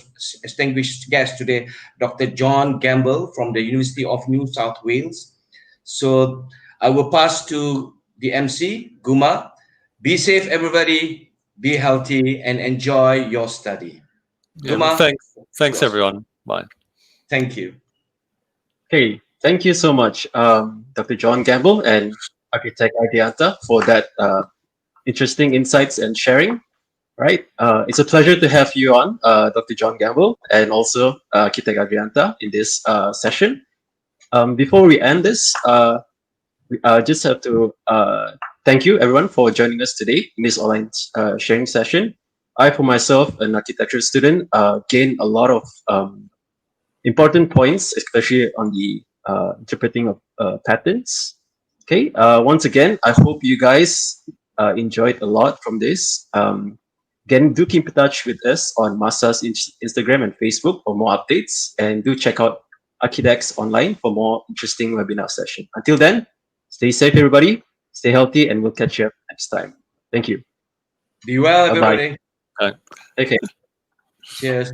distinguished guest today, Dr. John Gamble from the University of New South Wales. So I will pass to the MC, Guma. Be safe, everybody. Be healthy and enjoy your study. Yeah. Well, Guma, thanks yours. everyone. Bye. Thank you. Okay, thank you so much, Dr. John Gamble and Architect Adianta, for that interesting insights and sharing. Right, it's a pleasure to have you on, Dr. John Gamble, and also Architect Adrianta in this session. Before we end this, we just have to thank you everyone for joining us today in this online sharing session. I, for myself, an architecture student, gained a lot of important points, especially on the interpreting of patterns. Okay, once again, I hope you guys enjoyed a lot from this. Again, do keep in touch with us on Masa's Instagram and Facebook for more updates, and do check out Architects online for more interesting webinar session. Until then, stay safe, everybody. Stay healthy, and we'll catch you up next time. Thank you. Be well, Bye bye. everybody. Bye. Take care. Cheers.